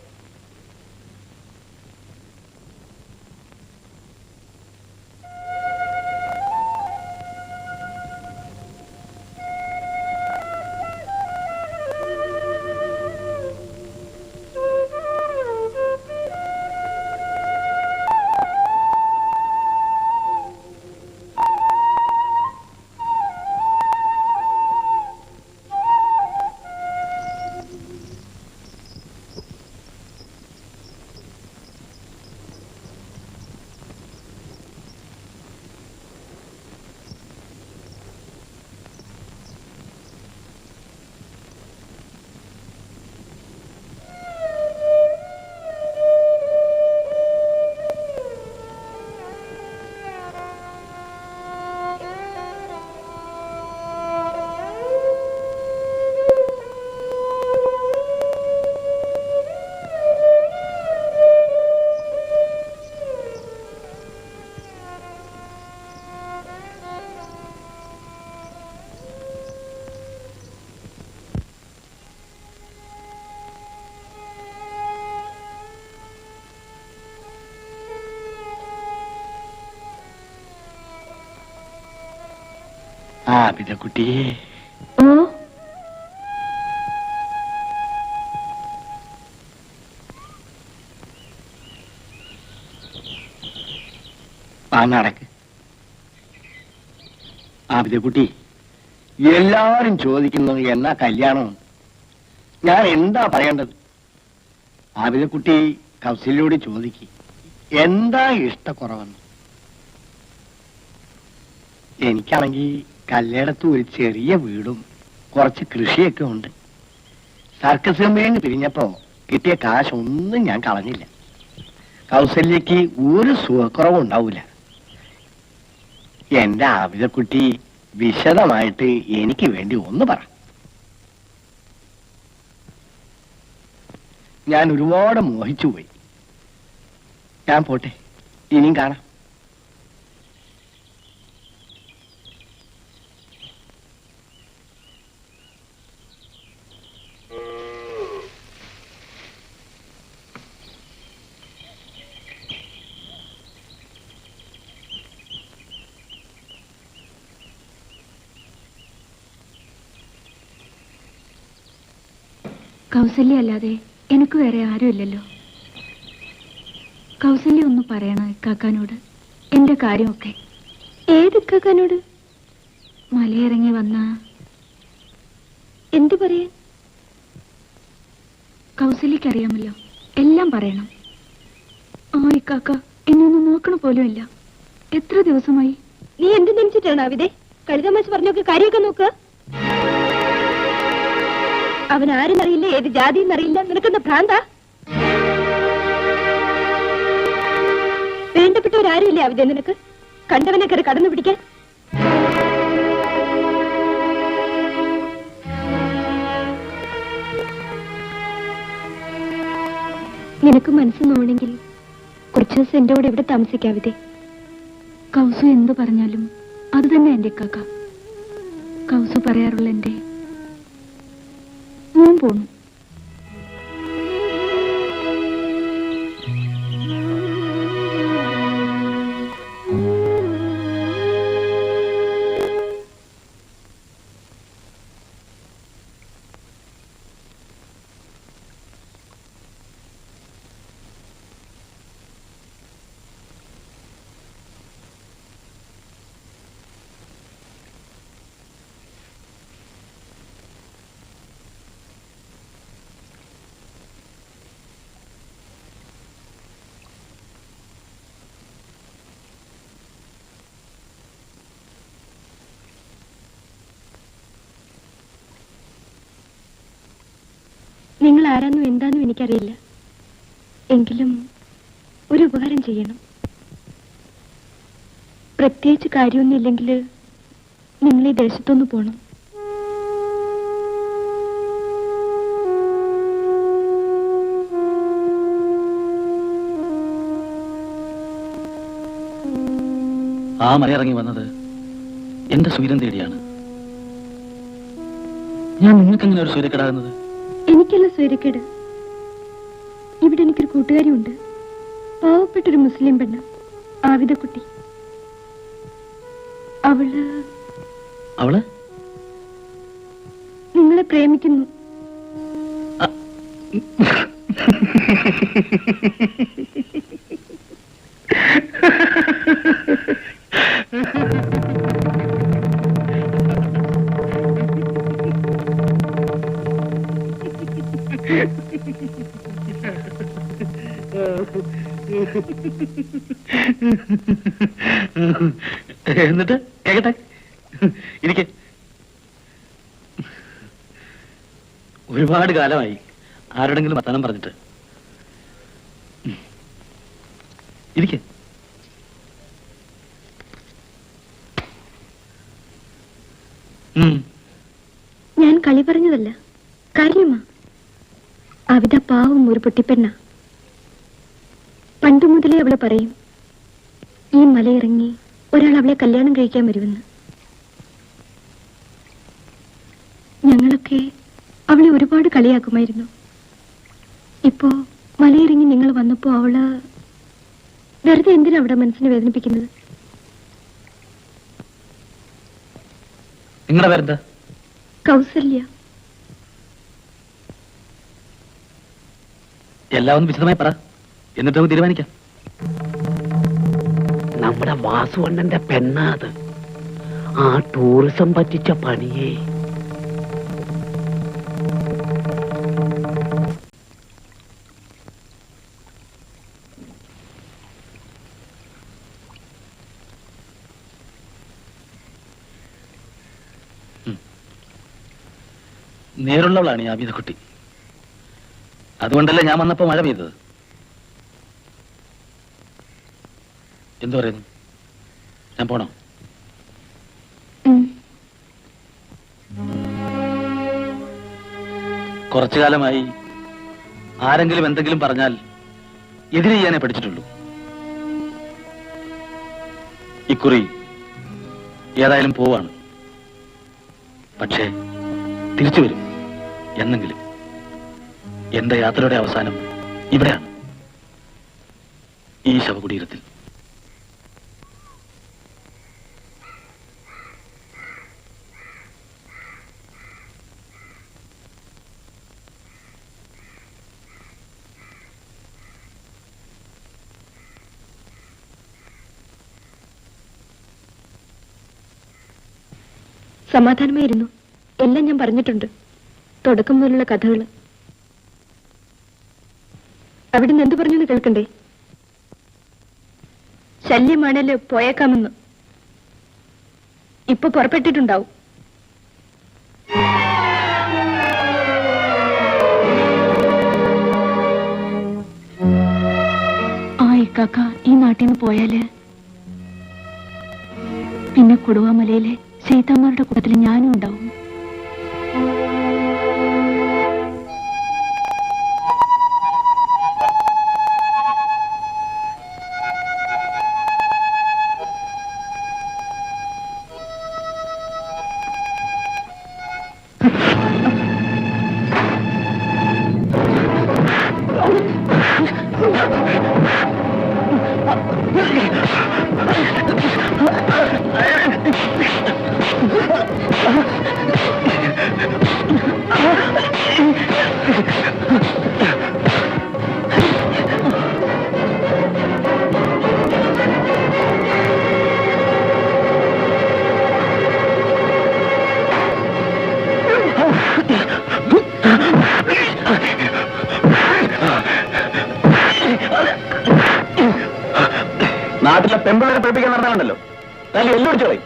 പിതക്കുട്ടി. ഓ, നടക്ക്. പിതക്കുട്ടി, എല്ലാരും ചോദിക്കുന്നത് എന്നാ കല്യാണം. ഞാൻ എന്താ പറയേണ്ടത്? പിതക്കുട്ടി കൗസല്യോട് ചോദിക്ക്, എന്താ ഇഷ്ടക്കുറവെന്ന്. എനിക്കാണെങ്കിൽ കല്ലേടത്ത് ഒരു ചെറിയ വീടും കുറച്ച് കൃഷിയൊക്കെ ഉണ്ട്. സർക്കസ് കമ്പനിയിൽ പിരിഞ്ഞപ്പോ കിട്ടിയ കാശൊന്നും ഞാൻ കളഞ്ഞില്ല. കൗസല്യക്ക് ഒരു സുഖക്കുറവും ഉണ്ടാവൂല. എന്റെ ആവിതക്കുട്ടി വിശദമായിട്ട് എനിക്ക് വേണ്ടി ഒന്ന് പറ. ഞാൻ ഒരുപാട് മോഹിച്ചു പോയി. ഞാൻ പോട്ടെ, ഇനിയും കാണാം. കൗസല്യ അല്ലാതെ എനിക്ക് വേറെ ആരുമില്ലല്ലോ. കൗസല്യ ഒന്ന് പറയണം ഇക്കാക്കാനോട് എന്റെ കാര്യമൊക്കെ. ഏത് ഇക്കാക്കാനോട്? മലയിറങ്ങി വന്ന എന്തു പറയാൻ? കൗസല്യക്കറിയാമല്ലോ, എല്ലാം പറയണം. ഇക്കാക്ക എന്നൊന്നും നോക്കണ പോലും ഇല്ല. എത്ര ദിവസമായി? നീ എന്ത് ധരിച്ചിട്ടാണ് അവിതെ? കഴുതമാശ് പറഞ്ഞൊക്കെ കാര്യമൊക്കെ നോക്കുക. അവൻ ആരെന്നറിയില്ല, ഏത് ജാതിയെന്നറിയില്ല. നിനക്കെന്താ ഭ്രാന്താ? വേണ്ടപ്പെട്ടവരാരുമില്ലേ അവിടെ നിനക്ക്? കണ്ടവനെ കയറി കടന്നു പിടിക്കാൻ. നിനക്ക് മനസ്സ് നോണെങ്കിൽ കുറച്ചു ദിവസം എന്റെ കൂടെ ഇവിടെ താമസിക്കാവിതെ. കൗസു എന്തു പറഞ്ഞാലും അത് തന്നെ എന്റെ കാക്ക. കൗസു പറയാറുള്ള എന്റെ ഞാൻ പോണു. നിങ്ങൾ ആരാന്നും എന്താന്നും എനിക്കറിയില്ല. എങ്കിലും ഒരു ഉപകാരം ചെയ്യണം. പ്രത്യേകിച്ച് കാര്യമൊന്നുമില്ലെങ്കിൽ നിങ്ങൾ ഈ ദേശത്തൊന്ന് പോണം. ആ മലയിറങ്ങി വന്നത് എന്റെ സ്വൈരം തേടിയാണ്. ഞാൻ നിങ്ങൾക്കെങ്ങനെ ഒരു സ്വൈരക്കെടാകുന്നത്? എനിക്കല്ല സ്വൈരക്കേട്. ഇവിടെ എനിക്കൊരു കൂട്ടുകാരിയുണ്ട്, പാവപ്പെട്ടൊരു മുസ്ലിം പെണ്ണ്, ആവിദക്കുട്ടി. അവള് നിങ്ങളെ പ്രേമിക്കുന്നു. എന്നിട്ട് കേക്കട്ടെ, ഇരിക്കെ. ഒരുപാട് കാലമായി ആരോടെങ്കിലും വർത്തമാനം പറഞ്ഞിട്ട്. ഇരിക്കെ. ഞാൻ കളി പറഞ്ഞതല്ല, കാര്യമാ. അവിത പാവം ഒരു പൊട്ടിപ്പെണ്ണ. പണ്ടു മുതലേ അവള് പറയും, ഈ മലയിറങ്ങി ഒരാൾ അവളെ കല്യാണം കഴിക്കാൻ വരുമെന്ന്. ഞങ്ങളൊക്കെ അവളെ ഒരുപാട് കളിയാക്കുമായിരുന്നു. ഇപ്പോ മലയിറങ്ങി നിങ്ങൾ വന്നപ്പോ അവള് വെറുതെ എന്തിനാ അവിടെ മനസ്സിനെ വേദനിപ്പിക്കുന്നത്? നിങ്ങളുടെ പേരെന്താ? കൗസല്യ. എല്ലാം ഒന്ന് വിശദമായി പറ, എന്നിട്ട് നമുക്ക് തീരുമാനിക്കാം. നമ്മുടെ വാസുവണ്ണന്റെ പെണ്ണാത്, ആ ടൂറിസം പറ്റിച്ച പണിയേ. നേരുള്ളവളാണ് ഈ ആബിദക്കുട്ടി. അതുകൊണ്ടല്ലേ ഞാൻ വന്നപ്പോ മഴ പെയ്തത്. എന്തു പറയുന്നു, ഞാൻ പോണോ? കുറച്ചു കാലമായി ആരെങ്കിലും എന്തെങ്കിലും പറഞ്ഞാൽ എതിരെ ചെയ്യാനേ പഠിച്ചിട്ടുള്ളൂ. ഇക്കുറി ഏതായാലും പോവാണ്. പക്ഷേ തിരിച്ചു വരും എന്നെങ്കിലും. എന്റെ യാത്രയുടെ അവസാനം ഇവിടെയാണ്, ഈ ശവകുടീരത്തിൽ. സമാധാനമായിരുന്നു. എല്ലാം ഞാൻ പറഞ്ഞിട്ടുണ്ട്, തുടക്കം മുതലുള്ള കഥകള്. അവിടുന്ന് എന്ത് പറഞ്ഞു കേൾക്കണ്ടേ? ശല്യമാണല്ലോ, പോയേക്കാമെന്ന്. ഇപ്പൊ പുറപ്പെട്ടിട്ടുണ്ടാവും. ആ ഇക്കാക്ക ഈ നാട്ടിൽ നിന്ന് പോയാല് പിന്നെ കൊടുവാമലയിലെ സീതാമാരുടെ കൂട്ടത്തിൽ ഞാനും ഉണ്ടാവും. നാട്ടിലെ പെമ്പിളരെ പഠിപ്പിക്കാൻ നടന്നാണല്ലോ, താങ്കൾ എല്ലാം അടിച്ചോളി.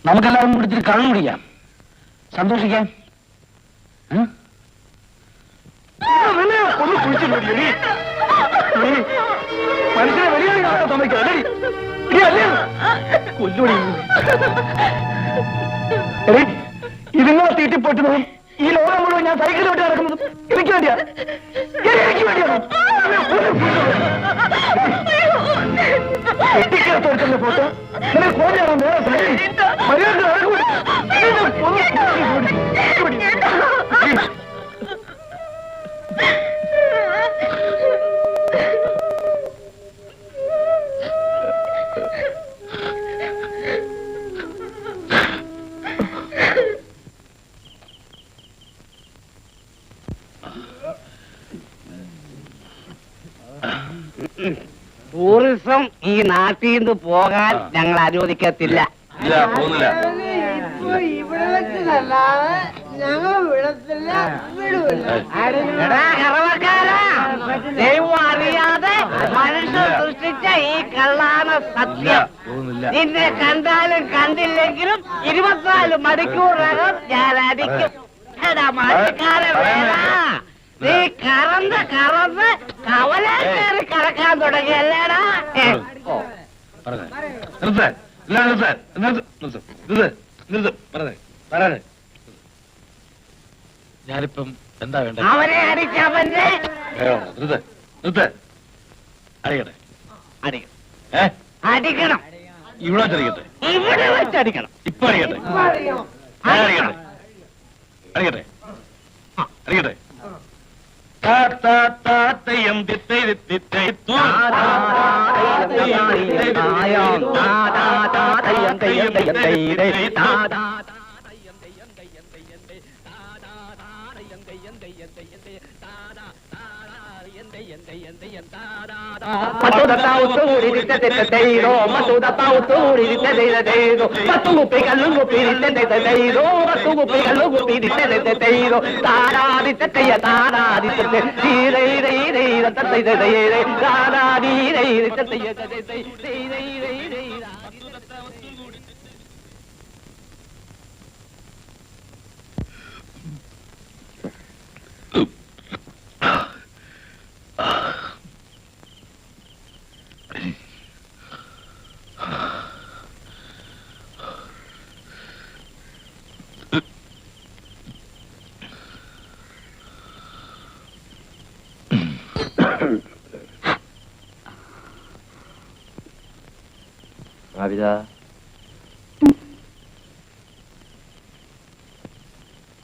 നമുക്കെല്ലാവരും കൂടി ഇത്തിരി കള്ളു കുടിക്കാം. സന്തോഷിക്കാൻ ഒന്ന് കുഴിച്ചിട്ടോടി മനുഷ്യനെ വലിയ സമ്മതിക്കാടി കൊല്ലുടി ഇതിങ്ങനെ തീറ്റിപ്പൊട്ടുന്നതും ഈ ലോകം മുഴുവൻ ഞാൻ സൈക്കിൾ വിട്ട് നടക്കുന്നതും എനിക്ക് വേണ്ടിയാ എനിക്ക് വേണ്ടിയാണോ കെട്ടിക്കകത്തെടുക്കുന്ന ഫോട്ടോ നിന്നെ കോഞ്ഞാണോ മര്യാദ ടൂറിസം ഈ നാട്ടിൽ നിന്ന് പോകാൻ ഞങ്ങൾ അനുവദിക്കത്തില്ല. ദൈവം അറിയാതെ മനുഷ്യൻ സൃഷ്ടിച്ച ഈ കള്ളാണ് സത്യം. നിന്നെ കണ്ടാലും കണ്ടില്ലെങ്കിലും 24 മണിക്കൂറിനകം ഞാൻ അടിക്കും. മഴക്കാലം വേണ നീ കറന്ന് കവലാൻ കയറി കറക്കാൻ തുടങ്ങിയല്ലേടാ. ഞാനിപ്പം എന്താ വേണ്ട? അവനെ അടിച്ചവന്റെ അടിക്കണം. ഇവിടെ വെച്ചടിക്കട്ടെ, ഇവിടെ വെച്ചടിക്കണം. ഇപ്പൊ അടിക്കട്ടെ, അടിക്കട്ടെ, അടിക്കട്ടെ. താത്തയം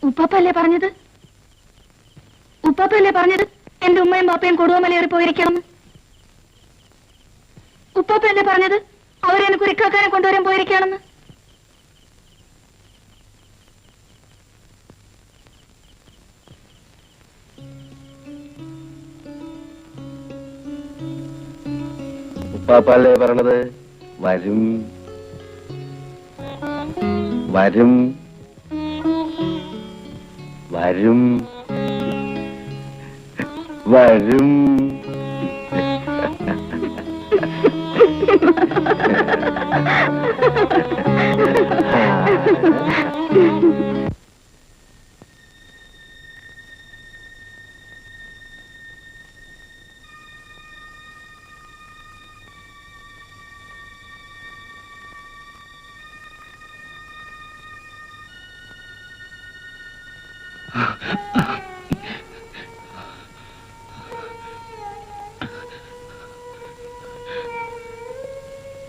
ഉപ്പാപ്പല്ലേ പറഞ്ഞത്? ഉപ്പാപ്പല്ലേ പറഞ്ഞത് എന്റെ ഉമ്മയും പാപ്പയും കൊടുവമലയേറി പോയിരിക്കണം? ഉപ്പാപ്പല്ലേ പറഞ്ഞത് അവരെന്നെ കുരിക്കാക്കാരെ കൊണ്ടുവരാൻ പോയിരിക്കണമെന്ന്? ഉപ്പാപ്പല്ലേ പറഞ്ഞത് വരും വരും വരും വരും.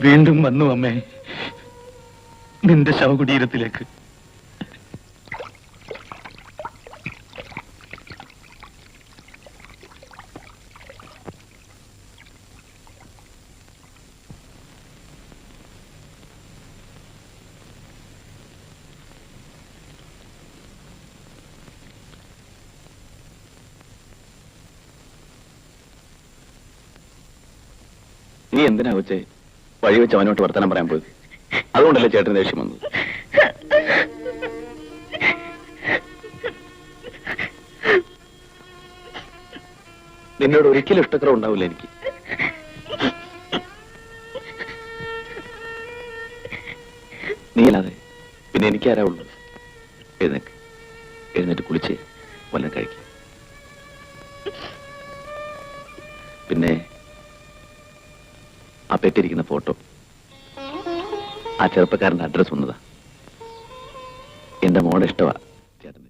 വീണ്ടും വന്നു അമ്മേ നിന്റെ ശവകുടീരത്തിലേക്ക്. നീ എന്തിനാ കൊച്ചേ വഴി വെച്ച് അവനോട്ട് വർത്തമാനം പറയാൻ പോയത്? അതുകൊണ്ടല്ലേ ചേട്ടന് ദേഷ്യം വന്നത്? നിന്നോട് ഒരിക്കലും ഇഷ്ടക്കുറവ് ഉണ്ടാവില്ല എനിക്ക്. നീ അല്ലാതെ പിന്നെ എനിക്കാരാ ഉള്ളൂ? എഴുന്നേക്ക്, എഴുന്നേറ്റ് കുളിച്ച് വല്ലതും കഴിക്കും. പിന്നെ ആ പെറ്റിരിക്കുന്ന ഫോട്ടോ, ആ ചെറുപ്പക്കാരന്റെ അഡ്രസ് ഒന്നതാ. എന്റെ മോടെ ഇഷ്ടമാ ചേട്ടന്.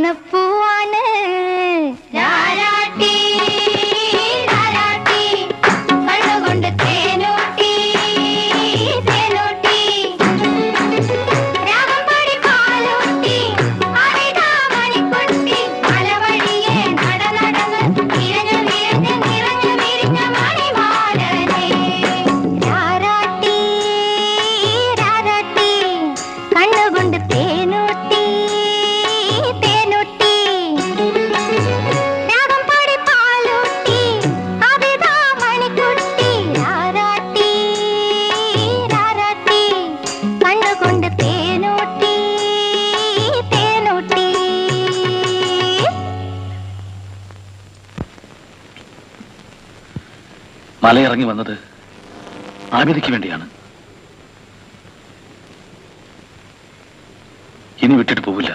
ഓമനപ്പൂവാണ് രാരാട്ടി രാരാട്ടി കണ്ണുകൊണ്ട് തേനൂട്ടി തേനൂട്ടി രാഗം പാടി പാലൂട്ടി അരിതാ മണിക്കുട്ടി മലവഴിയെ നടന്ന് വിരഞ്ഞു വിരഞ്ഞ് നിറഞ്ഞു വിരിഞ്ഞ മണിമാലനേ രാരാട്ടി രാരാട്ടി കണ്ണുകൊണ്ട് തേനൂട്ടി തേനൂട്ടി രാഗം പാടി പാലൂട്ടി അവിതാ മണിക്കുട്ടി രാരാട്ടി രാരാട്ടി കണ്ണുകൊണ്ട് തേനൂട്ടി തേനൂട്ടി. മലയിറങ്ങി വന്നത് ആബിദയ്ക്ക് വേണ്ടിയാണ്. ഇനി വിട്ടിട്ട് പോവില്ല.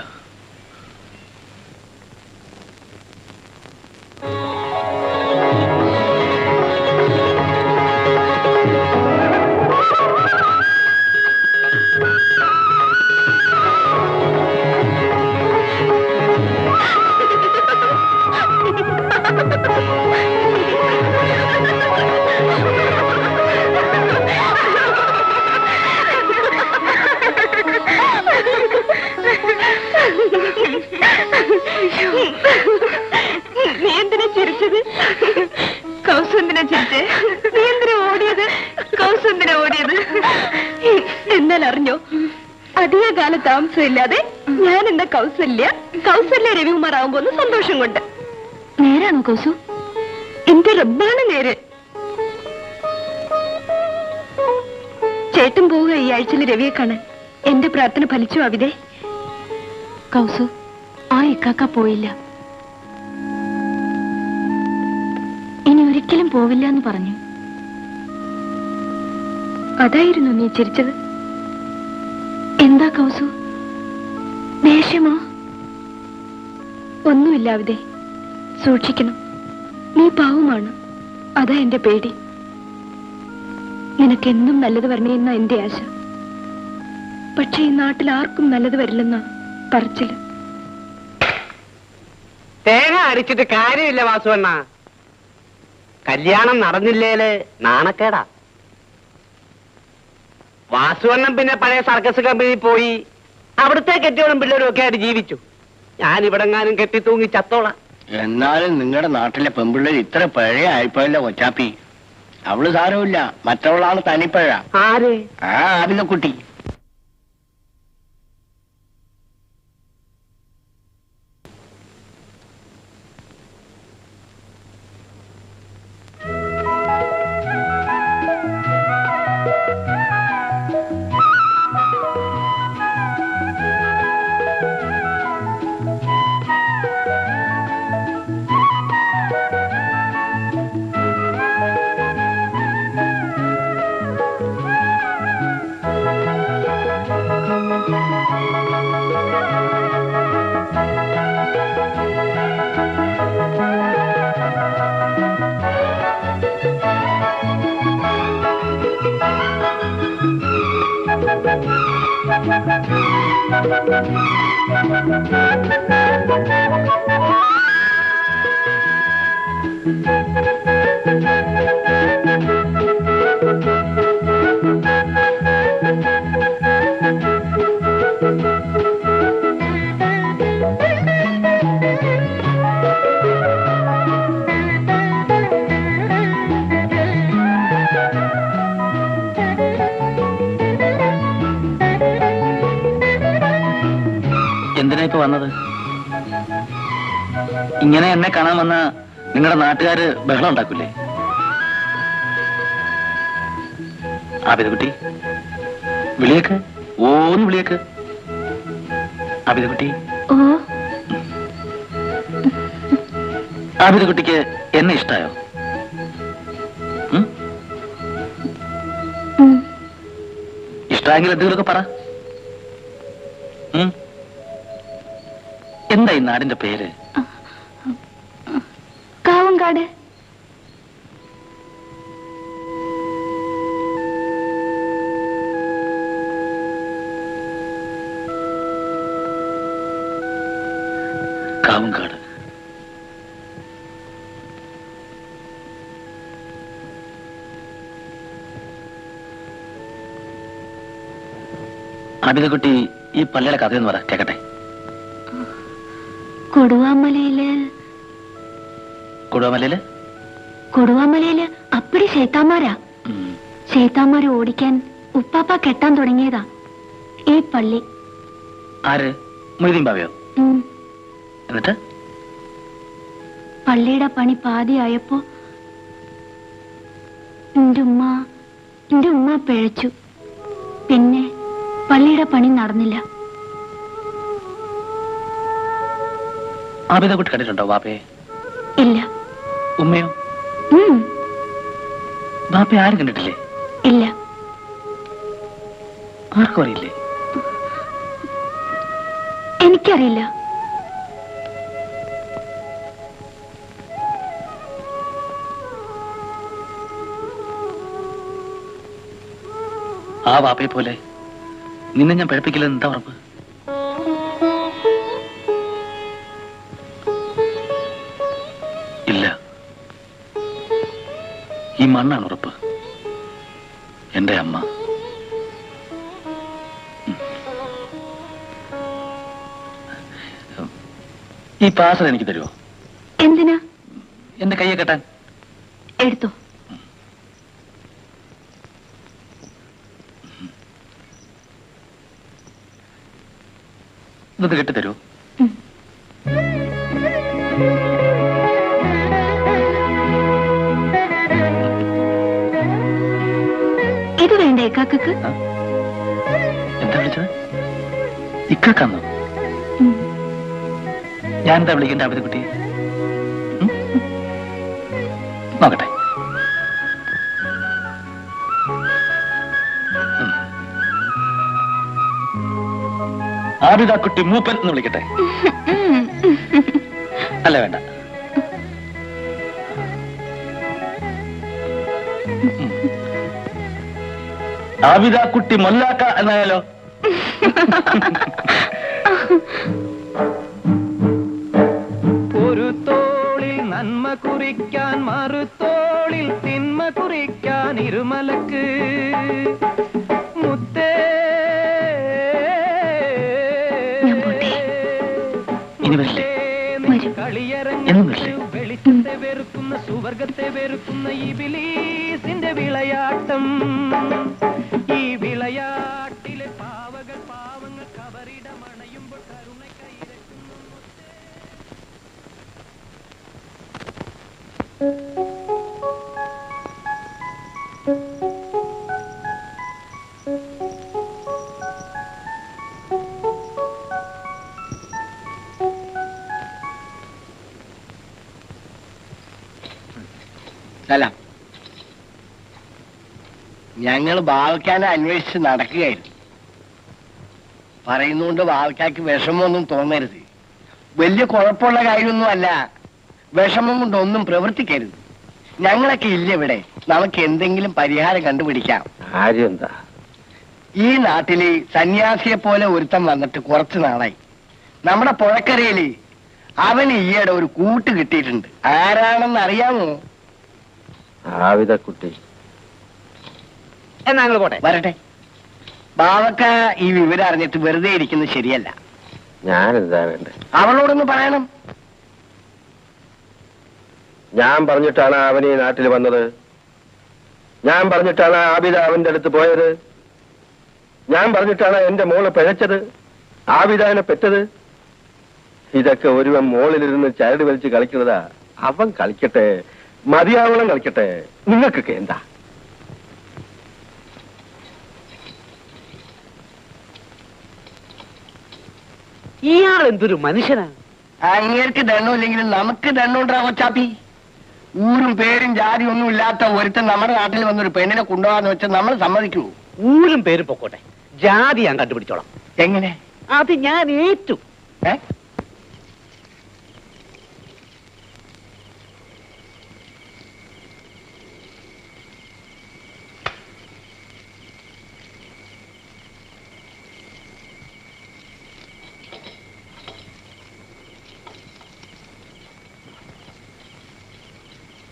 നീ എന്തിനാ ചിരിച്ചത്? കൗസന്തിനാ ചിരിച്ചേ? നീ എന്തിനാ ഓടിയത്? കൗസന്തിനാ ഓടിയത്? എന്നാൽ അറിഞ്ഞോ, അധിക കാല താമസമില്ലാതെ ഞാൻ എന്താ കൗസല്യ രവികുമാർ ആവുമ്പോന്ന് സന്തോഷം കൊണ്ട്. നേരാണോ കൗസു? എന്റെ റബ്ബാണ് നേര്. ചേട്ടൻ പോവുക ഈ ആഴ്ചയിൽ രവിയെ കാണാൻ. എന്റെ പ്രാർത്ഥന ഫലിച്ചു അവിടെ. കൗസു, ആ ഇക്കാക്ക പോയില്ല. ഇനി ഒരിക്കലും പോവില്ല എന്ന് പറഞ്ഞു. അതായിരുന്നു നീ ചിരിച്ചത്? എന്താ കൗസു, ദേഷ്യമോ? ഒന്നുമില്ല അവിടെ. സൂക്ഷിക്കണം, നീ പാവമാണ്. അതാ എന്റെ പേടി. നിനക്കെന്നും നല്ലത് വരണേന്നാ എന്റെ ആശ. പക്ഷെ ഈ നാട്ടിൽ ആർക്കും നല്ലത് വരില്ലെന്നാ പറച്ചില്. തേങ്ങ അടിച്ചിട്ട് കാര്യമില്ല വാസുവണ്ണ. കല്യാണം നടന്നില്ലേല് നാണക്കേടാ. വാസുവണ്ണൻ പിന്നെ പഴയ സർക്കസ് കമ്പനിയിൽ പോയി അവിടുത്തെ കെട്ടിയോളും പിള്ളേരും ഒക്കെ ആയിട്ട് ജീവിച്ചു. ഞാൻ ഇവിടെങ്ങാനും കെട്ടി തൂങ്ങി ചത്തോളാം. എന്നാലും നിങ്ങളുടെ നാട്ടിലെ പെമ്പിള്ളേർ ഇത്ര പഴയ ആയിപ്പോയല്ലോ കൊച്ചാപ്പി. അവള് സാരമില്ല, മറ്റവളാണ് തനിപ്പഴ. ആര്? ആ ആബിദക്കുട്ടി. എന്തിനാ ഇപ്പൊ വന്നത്? ഇങ്ങനെ എന്നെ കാണാൻ വന്ന നിങ്ങളുടെ നാട്ടുകാര് ബഹളം ഉണ്ടാക്കൂലേ? ആബിദക്കുട്ടി, വിളിയേക്ക്. ഓന്ന് വിളിയേക്ക്. ആബിദക്കുട്ടി. ആബിദക്കുട്ടിക്ക് എന്നെ ഇഷ്ടായോ? ഇഷ്ടമെങ്കിൽ എന്തെങ്കിലുമൊക്കെ പറ. എന്താ ഈ നാടിന്റെ പേര്? കാവങ്കാട്. കാവുംകാട്. അമിതക്കുട്ടി ഈ പള്ളിയുടെ കഥയെന്ന് പറ കേക്കട്ടെ. കൊടുവാമലയില് അപ്പടി ചേത്താമാരാ. ചേത്താമാര് ഓടിക്കാൻ ഉപ്പാപ്പ കെട്ടാൻ തുടങ്ങിയതാ ഈ പള്ളി. ആര്? മൊയ്തീൻ ബാവയോ? എന്നിട്ട് പള്ളിയുടെ പണി പാതിയായപ്പോ എന്റെ ഉമ്മ പിഴച്ചു. പിന്നെ പള്ളിയുടെ പണി നടന്നില്ല. ആബിദക്കുട്ടി കണ്ടിട്ടുണ്ടോ വാപ്പയെ? ഇല്ല. ഉമ്മയോ? വാപ്പയെ ആരും കണ്ടിട്ടില്ലേ? ഇല്ല. ആർക്കും അറിയില്ലേ? എനിക്കറിയില്ല. ആ വാപ്പയെ പോലെ നിന്നെ ഞാൻ പഴപ്പിക്കില്ലെന്ന് എന്താ ഉറപ്പ്? ഇല്ല, ഈ മണ്ണാണ് ഉറപ്പ്. എന്റെ അമ്മ. ഈ പാസൽ എനിക്ക് തരുമോ? എന്തിനാ? എന്റെ കയ്യെ കെട്ടാൻ. എടുത്തോ. ഇതൊന്ന് കെട്ടിത്തരൂ. ഇത് വേണ്ട ഇക്കാക്കക്ക്? എന്താ വിളിച്ചത്? ഇക്കാക്കാന്നോ? ഞാൻ എന്താ വിളിക്കണ്ട ആബിദക്കുട്ടി? നോക്കട്ടെ. ആബിദക്കുട്ടി മൂപ്പൻ എന്ന് വിളിക്കട്ടെ? അല്ല, വേണ്ട. ആബിദക്കുട്ടി മൊല്ലാക്ക എന്നായാലോ? ഒരു തോളിൽ നന്മ കുറിക്കാൻ മറുതോളിൽ തിന്മ കുറിക്കാൻ ഇരുമലക്ക് മുത്തേ. ഇനി വരില്ലേ? വെളിച്ചത്തെ വെറുക്കുന്ന സുവർഗത്തെ വെറുക്കുന്ന ഇബിലീസിന്റെ വിളയാട്ടം. ഈ വിളയാട്ടിലെ പാവങ്ങൾ കബറിടമണയുമ്പോൾ കരുണ കൈരക്കുന്നു. സലാം. ഞങ്ങൾ ബാവക്കാനെ അന്വേഷിച്ച് നടക്കുകയായിരുന്നു. പറയുന്നുകൊണ്ട് ബാവക്കാക്ക് വിഷമമൊന്നും തോന്നരുത്. വലിയ കുഴപ്പമുള്ള കാര്യമൊന്നും അല്ല. വിഷമം കൊണ്ടൊന്നും പ്രവർത്തിക്കരുത്. ഞങ്ങളൊക്കെ ഇല്ല ഇവിടെ. നമുക്ക് എന്തെങ്കിലും പരിഹാരം കണ്ടുപിടിക്കാം. കാര്യം എന്താ? ഈ നാട്ടില് സന്യാസിയെ പോലെ ഒരുത്തം വന്നിട്ട് കുറച്ചു നാളായി. നമ്മുടെ പുഴക്കരയില് അവന് ഈയിടെ ഒരു കൂട്ട് കിട്ടിയിട്ടുണ്ട്. ആരാണെന്ന് അറിയാമോ? ആബിദക്കുട്ടി. എന്നാ ഞങ്ങൾ പോട്ടെ. വരട്ടെ. ബാവക്ക ഈ വിവരം അറിഞ്ഞിട്ട് വെറുതെ ഇരിക്കുന്നത് ശരിയല്ല. ഞാനെന്താ വേണ്ടേ? അവളോടൊന്ന് പറയണം. ഞാൻ പറഞ്ഞിട്ടാണ് അവൻ ഈ നാട്ടിൽ വന്നത്. ഞാൻ പറഞ്ഞിട്ടാണ് ആബിദ അവന്റെ അടുത്ത് പോയത്. ഞാൻ പറഞ്ഞിട്ടാണ് എന്റെ മോള് പിഴച്ചത്, ആബിദാനെ പെറ്റത്. ഇതൊക്കെ ഒരുവൻ മോളിലിരുന്ന് ചരട് വലിച്ച് കളിക്കുന്നതാ. അവൻ കളിക്കട്ടെ, മതിയാവണം കളിക്കട്ടെ. നിങ്ങൾക്കൊക്കെ എന്താ? ഇയാൾ എന്തൊരു മനുഷ്യനാണ്. അങ്ങേർക്ക് ദണ്ണമില്ലെങ്കിലും നമുക്ക് ദണ്ണുണ്ടാ കൊച്ചാപ്പി. ഊരും പേരും ജാതി ഒന്നും ഇല്ലാത്ത ഒരുത്തൻ നമ്മുടെ നാട്ടിൽ വന്നൊരു പെണ്ണിനെ കൊണ്ടുപോകാന്ന് വെച്ചാൽ നമ്മൾ സമ്മതിക്കൂ? ഊരും പേരും പൊക്കോട്ടെ, ജാതി ഞാൻ കണ്ടുപിടിച്ചോളാം. എങ്ങനെ? അത് ഞാൻ ഏറ്റു.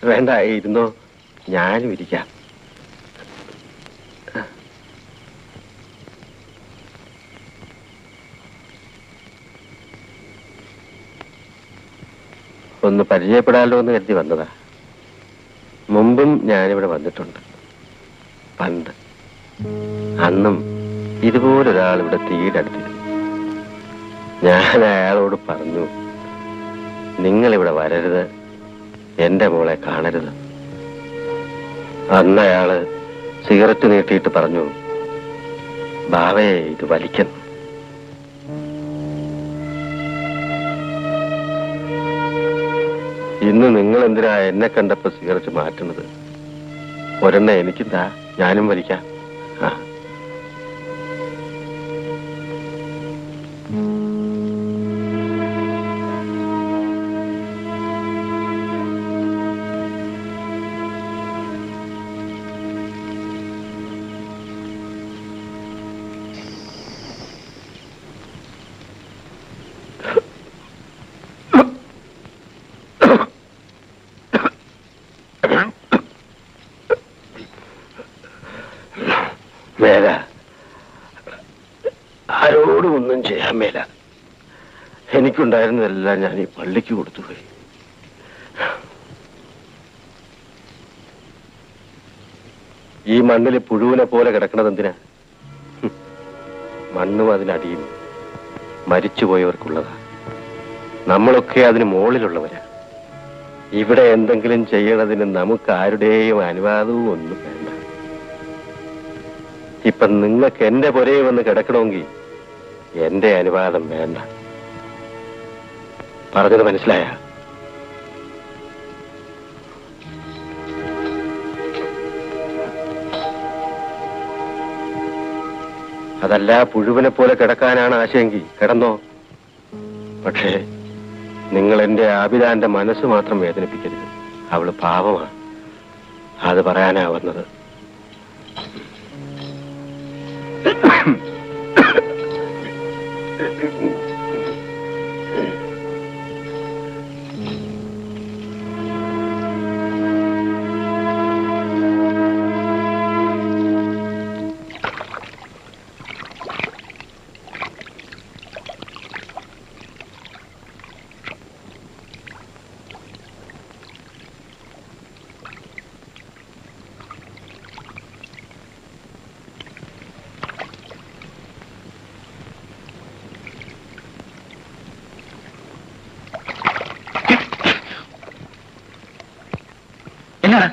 വേണ്ട, ഇരുന്നോ, ഞാനും ഇരിക്കാം. ഒന്ന് പരിചയപ്പെടാലോ എന്ന് കരുതി വന്നതാ. മുമ്പും ഞാനിവിടെ വന്നിട്ടുണ്ട്, പണ്ട്. അന്നും ഇതുപോലൊരാൾ ഇവിടെ തീരടുത്തിരുന്നു. ഞാൻ അയാളോട് പറഞ്ഞു, നിങ്ങളിവിടെ വരരുത്, എന്റെ മോളെ കാണരുത്. അന്ന് അയാള് സിഗരറ്റ് നീട്ടിയിട്ട് പറഞ്ഞു, ബാവയെ ഇത് വലിക്കണം. ഇന്ന് നിങ്ങൾ എന്തിനാ എന്നെ കണ്ടപ്പോ സിഗരറ്റ് മാറ്റുന്നത്? ഒരെണ്ണ എനിക്കെന്താ, ഞാനും വലിക്കാം. ആ, മേല, ആരോടും ഒന്നും ചെയ്യാൻ മേല. എനിക്കുണ്ടായിരുന്നതെല്ലാം ഞാൻ ഈ പള്ളിക്ക് കൊടുത്തുപോയി. ഈ മണ്ണിൽ പുഴുവിനെ പോലെ കിടക്കണത് എന്തിനാ? മണ്ണും അതിനടിയും മരിച്ചുപോയവർക്കുള്ളതാ. നമ്മളൊക്കെ അതിന് മുകളിലുള്ളവരാ. ഇവിടെ എന്തെങ്കിലും ചെയ്യണതിന് നമുക്ക് ആരുടെയും അനുവാദവും ഒന്നും വേണ്ട. ഇപ്പൊ നിങ്ങൾക്ക് എന്റെ പുരയെ വന്ന് കിടക്കണമെങ്കിൽ എന്റെ അനുവാദം വേണ്ട. പറഞ്ഞത് മനസ്സിലായ? അതല്ല, പുഴുവിനെ പോലെ കിടക്കാനാണ് ആശയെങ്കിൽ കിടന്നോ. പക്ഷേ നിങ്ങൾ എന്റെ ആബിദാന്റെ മനസ്സ് മാത്രം വേദനിപ്പിക്കരുത്. അവള് പാവമാണ്, അത് പറയാനാ വന്നത്. എന്നാണ്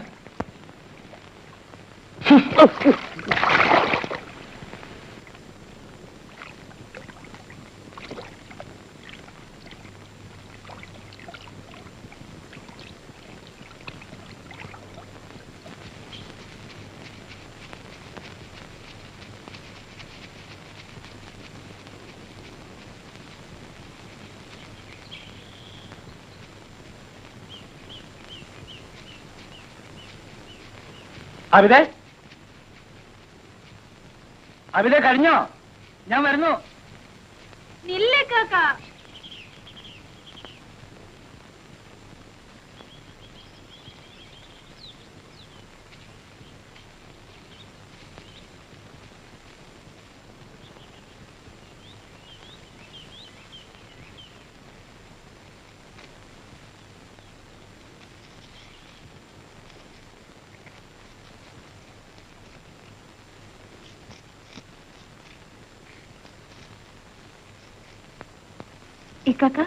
അവിതേ? അവിതേ, കഴിഞ്ഞോ? ഞാൻ വരുന്നു. നില്ലേ കാക്ക. ഇക്കാക്ക,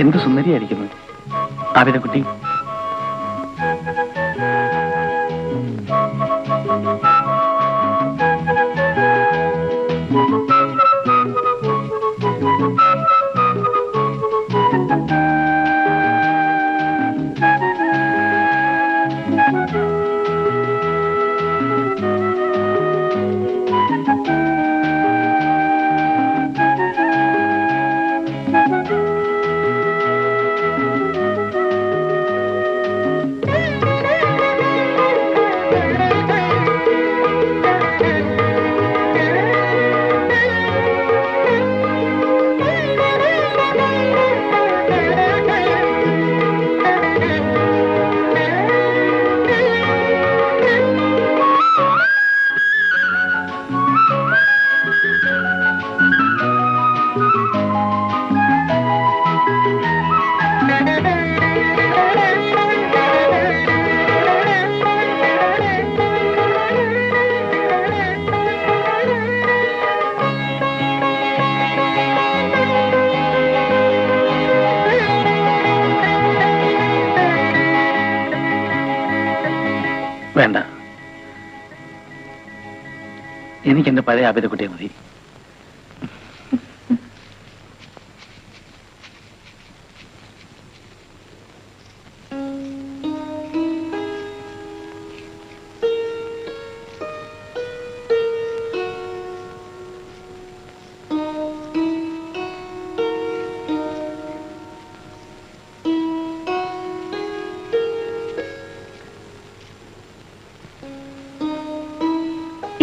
എന്ത് സുന്ദരിയായിരിക്കുന്നു ആബിദക്കുട്ടി. എനിക്ക് എന്റെ പഴയ ആബിദക്കുട്ടിയെ മതി.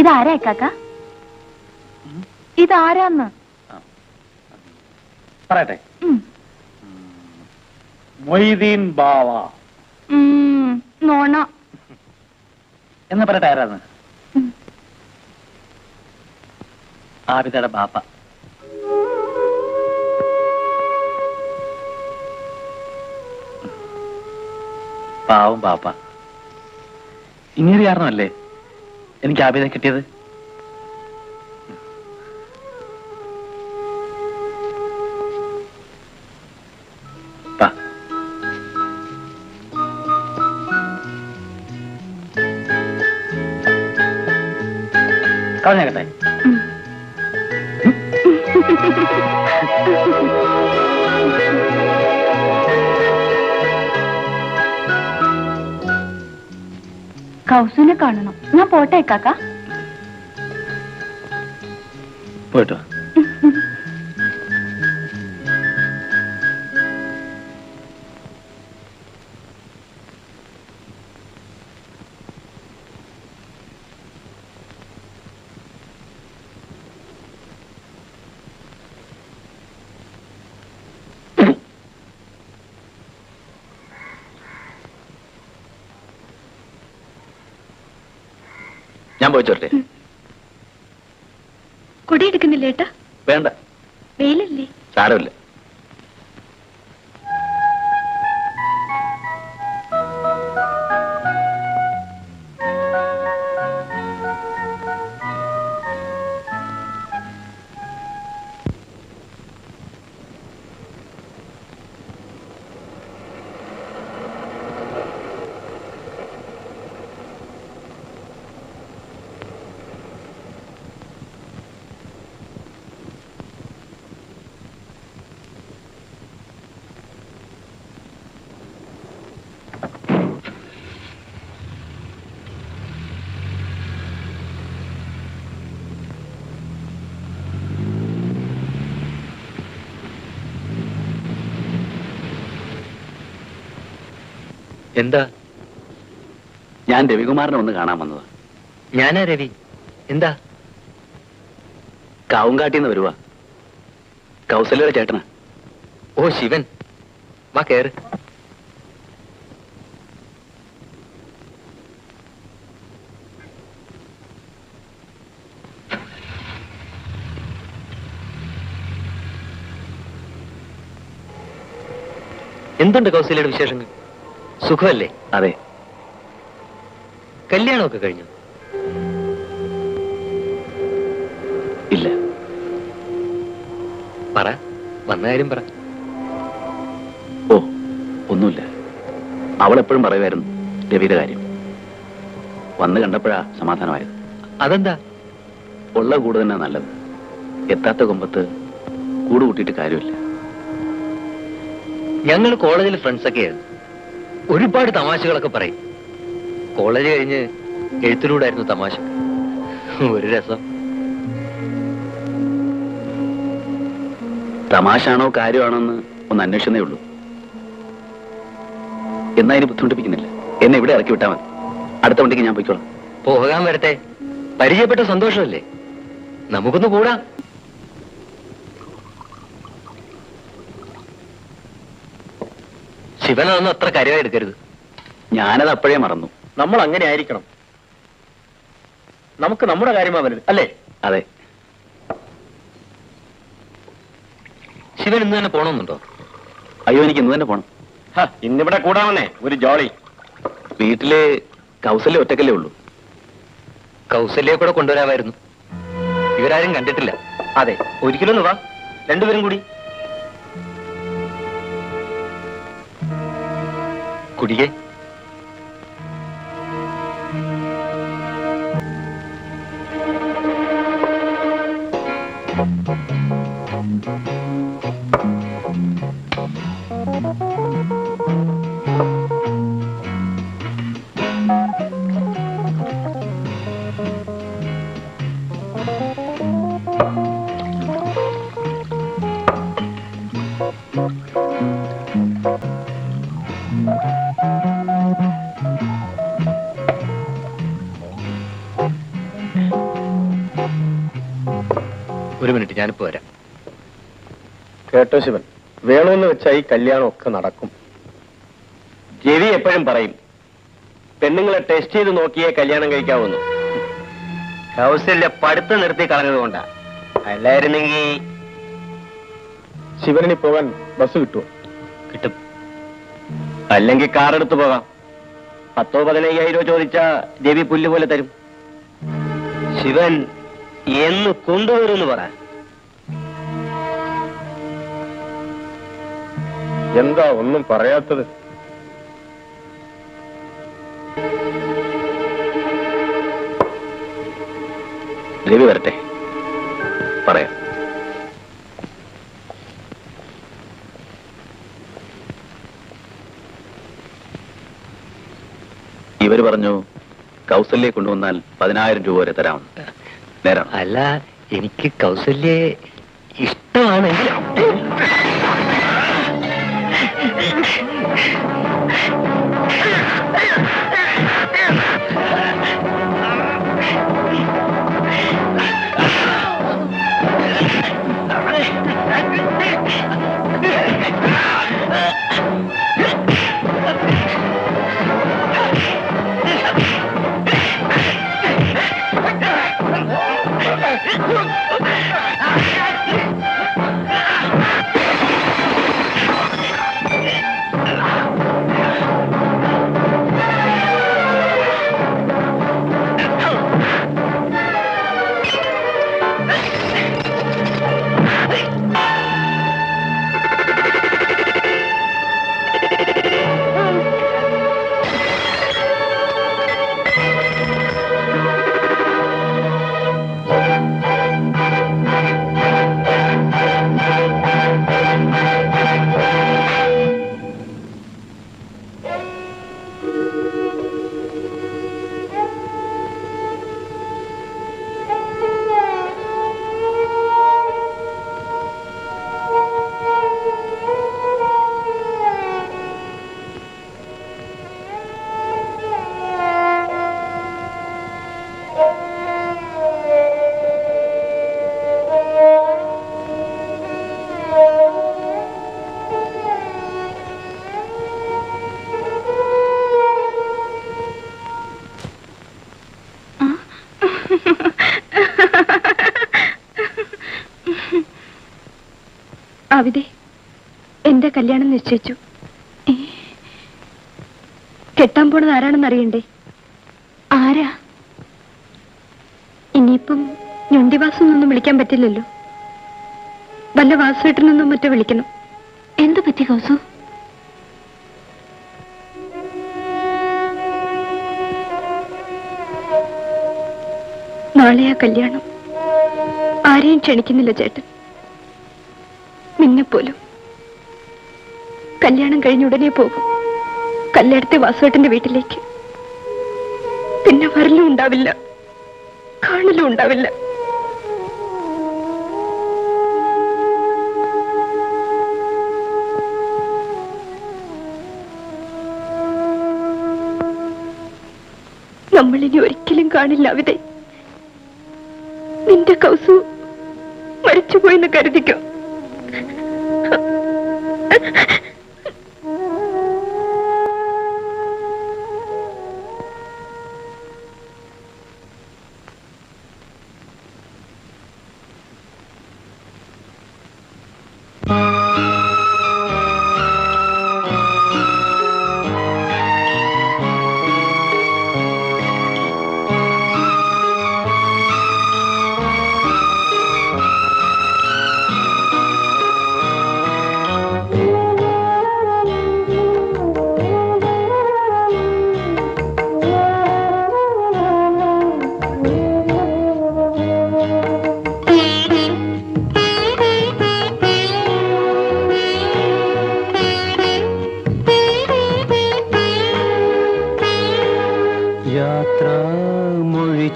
ഇതാരാ കാക്ക? ഇതാരാന്ന് പറയട്ടെ. ഉം. മൊയ്തീൻ ബാവ നോണ. എന്ന് പറയട്ടെ. ആരാന്ന്? ഉം. ആബിദയുടെ ബാപ്പ. പാവം ബാപ്പ. ഇങ്ങനെ കാരണമല്ലേ എനിക്ക് ആബിദ കിട്ടിയത്. കളഞ്ഞേക്കട്ടെ. കൗസുനെ കാണണം. ഞാൻ പോട്ടെ കാക്ക. പോയിട്ടോ. ഞാൻ പോയിച്ചോട്ടെ. കൊടി എടുക്കുന്നില്ല ഏട്ടാ? വേണ്ട, വെയിലല്ലേ? സാരമില്ല. എന്താ? ഞാൻ രവികുമാറിനെ ഒന്ന് കാണാൻ വന്നതാ. ഞാനാ രവി. എന്താ? കാവുംകാട്ടിന്ന് വരുവാ. കൗസല്യയുടെ ചേട്ടനാ. ഓ ശിവൻ, വാ കേറ്. എന്തുണ്ട് കൗസല്യയുടെ വിശേഷങ്ങൾ? സുഖമല്ലേ? അതെ. കല്യാണമൊക്കെ കഴിഞ്ഞു? ഇല്ല. പറ, വന്ന കാര്യം പറ. ഓ, ഒന്നുമില്ല. അവളെപ്പോഴും പറയുമായിരുന്നു രവിയുടെ കാര്യം. വന്ന് കണ്ടപ്പോഴാ സമാധാനമായത്. അതെന്താ? ഉള്ള കൂട് തന്നെ നല്ലത്. എത്താത്ത കൊമ്പത്ത് കൂട് കൂട്ടിയിട്ട് കാര്യമില്ല. ഞങ്ങൾ കോളേജിൽ ഫ്രണ്ട്സൊക്കെയായിരുന്നു. ഒരുപാട് തമാശകളൊക്കെ പറയും. കോളേജ് കഴിഞ്ഞ് എഴുത്തിലൂടായിരുന്നു തമാശ. ഒരു രസം. തമാശാണോ കാര്യമാണോ എന്ന് ഒന്ന് അന്വേഷിച്ചതേ ഉള്ളൂ. എന്നാ ഇനി ബുദ്ധിമുട്ടിപ്പിക്കുന്നില്ല. എന്നെ ഇവിടെ ഇറക്കി വിട്ടാൽ മതി. അടുത്ത വണ്ടിക്ക് ഞാൻ പോയിക്കോളാം. പോകാൻ വരട്ടെ. പരിചയപ്പെട്ട സന്തോഷമല്ലേ, നമുക്കൊന്ന് കൂടാം. ശിവനൊന്നും അത്ര കാര്യമായി എടുക്കരുത്. ഞാനത് അപ്പോഴേ മറന്നു. നമ്മൾ അങ്ങനെ ആയിരിക്കണം. നമുക്ക് നമ്മുടെ കാര്യമാ വലുത്, അല്ലേ? അതെ. ശിവൻ ഇന്ന് തന്നെ പോണമെന്നുണ്ടോ? അയ്യോ, എനിക്ക് ഇന്ന് തന്നെ പോണം. ഇന്നിവിടെ കൂടാമെന്നേ ഒരു ജോളി. വീട്ടില് കൗസല്യ ഒറ്റക്കല്ലേ ഉള്ളൂ. കൗസല്യെ കൂടെ കൊണ്ടുവരാമായിരുന്നു. ഇവരാരും കണ്ടിട്ടില്ല. അതെ, ഒരിക്കലൊന്ന് വാ, രണ്ടുപേരും കൂടി. കുടിയേ. ഒരു മിനിറ്റ്, ഞാനിപ്പോ വരാം. കേട്ടോ ശിവൻ, വേണമെന്ന് വെച്ചാൽ ഈ കല്യാണം ഒക്കെ നടക്കും. രവി എപ്പോഴും പറയും പെണ്ണുങ്ങളെ ടെസ്റ്റ് ചെയ്ത് നോക്കിയേ കല്യാണം കഴിക്കാവുന്നു. കൗസല്യ പഠിത്തം നിർത്തി കളഞ്ഞതുകൊണ്ടാ. അല്ലായിരുന്നെങ്കിൽ ശിവനിന് പോകാൻ ബസ് കിട്ടുമോ? കിട്ടും. അല്ലെങ്കിൽ കാർ എടുത്തു പോകാം. 10,000-15,000 ചോദിച്ചാ രവി പുല്ല് പോലെ തരും. ശിവൻ എന്ന് കൊണ്ടുവരുമെന്ന് പറ. എന്താ ഒന്നും പറയാത്തത്? രവി വരട്ടെ, പറയാം. ഇവര് പറഞ്ഞു കൗസല്യെ കൊണ്ടുവന്നാൽ 10,000 രൂപ വരെ തരാമെന്ന്. നേരം അല്ല, എനിക്ക് കൗസല്യെ ഇഷ്ടമാണെങ്കിൽ അവിടെ എന്റെ കല്യാണം നിശ്ചയിച്ചു. കെട്ടാൻ പോണത് ആരാണെന്ന് അറിയണ്ടേ? ആരാ? ഇനിയിപ്പം ഞൊണ്ടിവാസൊന്നും വിളിക്കാൻ പറ്റില്ലല്ലോ. വല്ല വാസുവേട്ടനൊന്നും മറ്റോ വിളിക്കണം. എന്തു പറ്റി കൗസു? നാളെയാ കല്യാണം. ആരെയും ക്ഷണിക്കുന്നില്ല ചേട്ടൻ, നിന്നെപ്പോലും. കല്യാണം കഴിഞ്ഞ ഉടനെ പോകും കല്യാണത്തെ വാസുവേട്ടന്റെ വീട്ടിലേക്ക്. പിന്നെ വരലും ഉണ്ടാവില്ല, കാണലും ഉണ്ടാവില്ല. നമ്മളിനി ഒരിക്കലും കാണില്ല അവിടെ. നിന്റെ കൗസു മരിച്ചുപോയെന്ന് കരുതിക്കോ.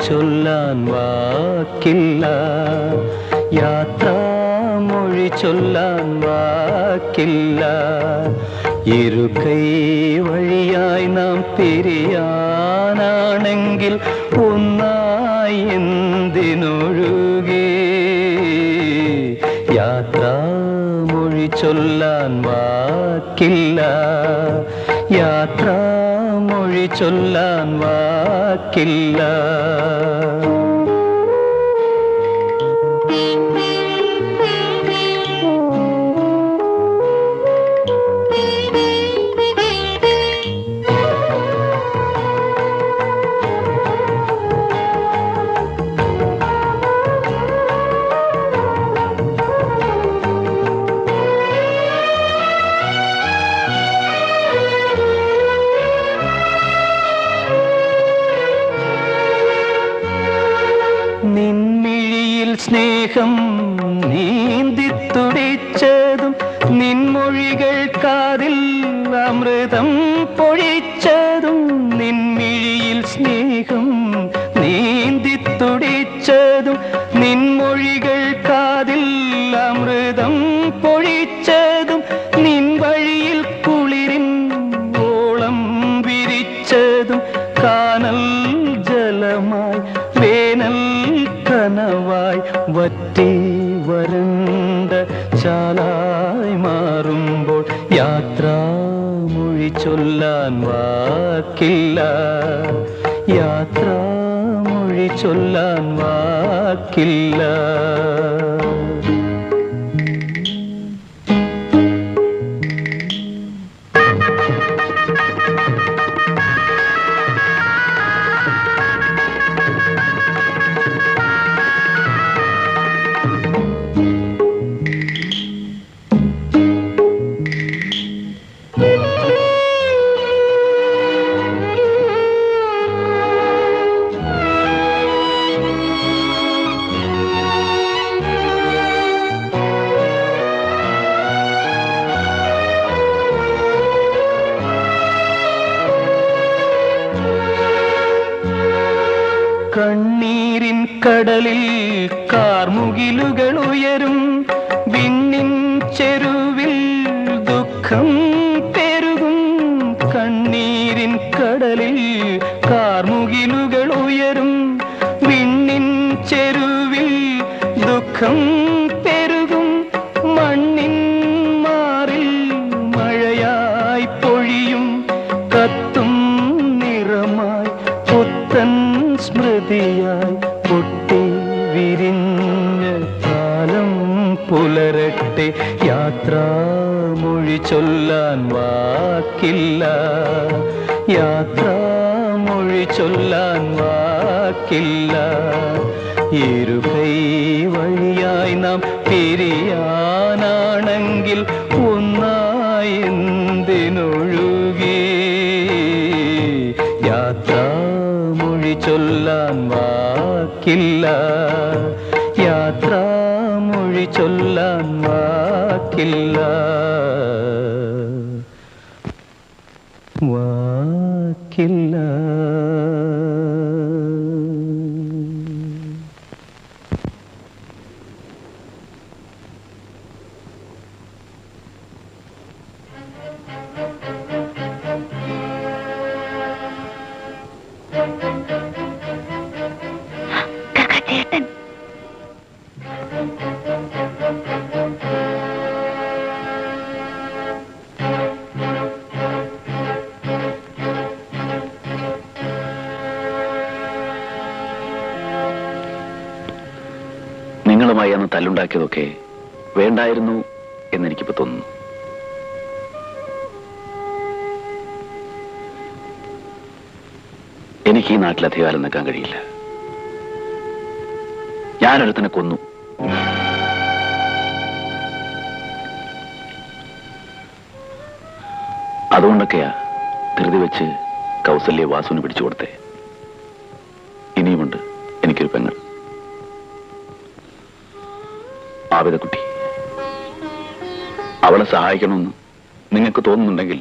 ചൊല്ലാൻ വാക്കില്ല, യാത്രാമൊഴി ചൊല്ലാൻ വാക്കില്ല. ഇരുകൈ വഴിയായി നാം പിരിയാനാണെങ്കിൽ ഒന്നായി എന്തിനൊഴുകി. യാത്രാമൊഴി ചൊല്ലാൻ വാക്കില്ല. യാത്രാമൊഴി ചൊല്ലാൻ വാക്കില്ല. നിൻമിഴിയിൽ സ്നേഹം നീന്തിത്തുടിച്ചതും നിൻമൊഴികൾ കാതിൽ അമൃതം പൊഴിച്ചതും. നിൻമിഴിയിൽ സ്നേഹം നീന്തിത്തുടിച്ചതും നിൻമൊഴികൾ കാതിൽ അമൃതം പൊഴിച്ചതും. നിൻ വഴിയിൽ കുളിരിൻ ഓളം വിരിച്ചതും കാനൽ ജലമായി വേനൽ കനവായി വറ്റി വരണ്ട ചാലായി മാറുമ്പോൾ യാത്രാമൊഴി ചൊല്ലാൻ വാക്കില്ല. യാത്രാമൊഴി ചൊല്ലാൻ വാക്കില്ല. കണ്ണീരിൻ കടലിൽ കാർമുകിലുകൾ ഉയരും. വിണ്ണിൻ ചെരുവിൽ ദുഃഖം പെരുകും. കണ്ണീരിൻ കടലിൽ കാർമുകിലുകൾ ഉയരും. വിണ്ണിൻ ചെരുവിൽ ദുഃഖം പെരുകും. മണ്ണിൻ മാറിൽ മഴയായി പൊഴിയും. കത്തും നിറമായി പുത്തൻ സ്മൃതിയായി പൊട്ടി വിരിഞ്ഞ കാലം പുലരട്ടെ. യാത്രാമൊഴി ചൊല്ലാൻ വാക്കില്ല. യാത്രാമൊഴി ചൊല്ലാൻ വാക്കില്ല. ഇരുകൈ വഴിയായി നാം പിരിയാനാണെങ്കിൽ ഒന്നായി എന്തിനൊഴുകി. യാത്രാമൊഴി ചൊല്ലാൻ വാക്കില്ല. യാത്രാമൊഴി ചൊല്ലാൻ വാക്കില്ല. വാക്കില്ല. ചേട്ടൻ നിങ്ങളുമായി അന്ന് തല്ലുണ്ടാക്കിയതൊക്കെ വേണ്ടായിരുന്നു എന്നെനിക്കിപ്പോ തോന്നുന്നു. എനിക്ക് ഈ നാട്ടിൽ അധികാരം നിൽക്കാൻ കഴിയില്ല. ഞാനൊരുത്തനെ കൊന്നു. അതുകൊണ്ടൊക്കെയാ ധൃതി വെച്ച് കൗസല്യ വാസുവിന് പിടിച്ചു കൊടുത്തേ. ഇനിയുമുണ്ട് എനിക്കൊരു പെങ്ങൾ, ആവിതക്കുട്ടി. അവളെ സഹായിക്കണമെന്ന് നിങ്ങൾക്ക് തോന്നുന്നുണ്ടെങ്കിൽ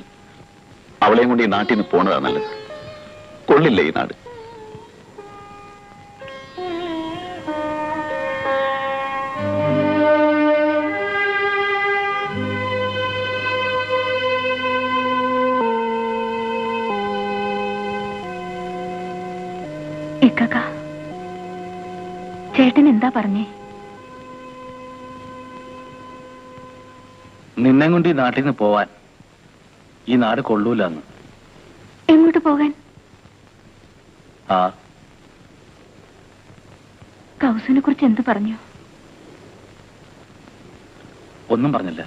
അവളെയും കൊണ്ട് ഈ നാട്ടിൽ നിന്ന് പോണതാ നല്ലത്. കൊള്ളില്ല ഈ നാട്. ഇക്കാക്ക, ചേട്ടൻ എന്താ പറഞ്ഞേ? നിന്നെ കൊണ്ട് ഈ നാട്ടിൽ നിന്ന് പോവാൻ ഈ നാട് കൊള്ളൂലെന്ന്. എങ്ങോട്ട് പോകാൻ? ആ, കൗസുവിനെ കുറിച്ച് എന്ത് പറഞ്ഞു? ഒന്നും പറഞ്ഞില്ല.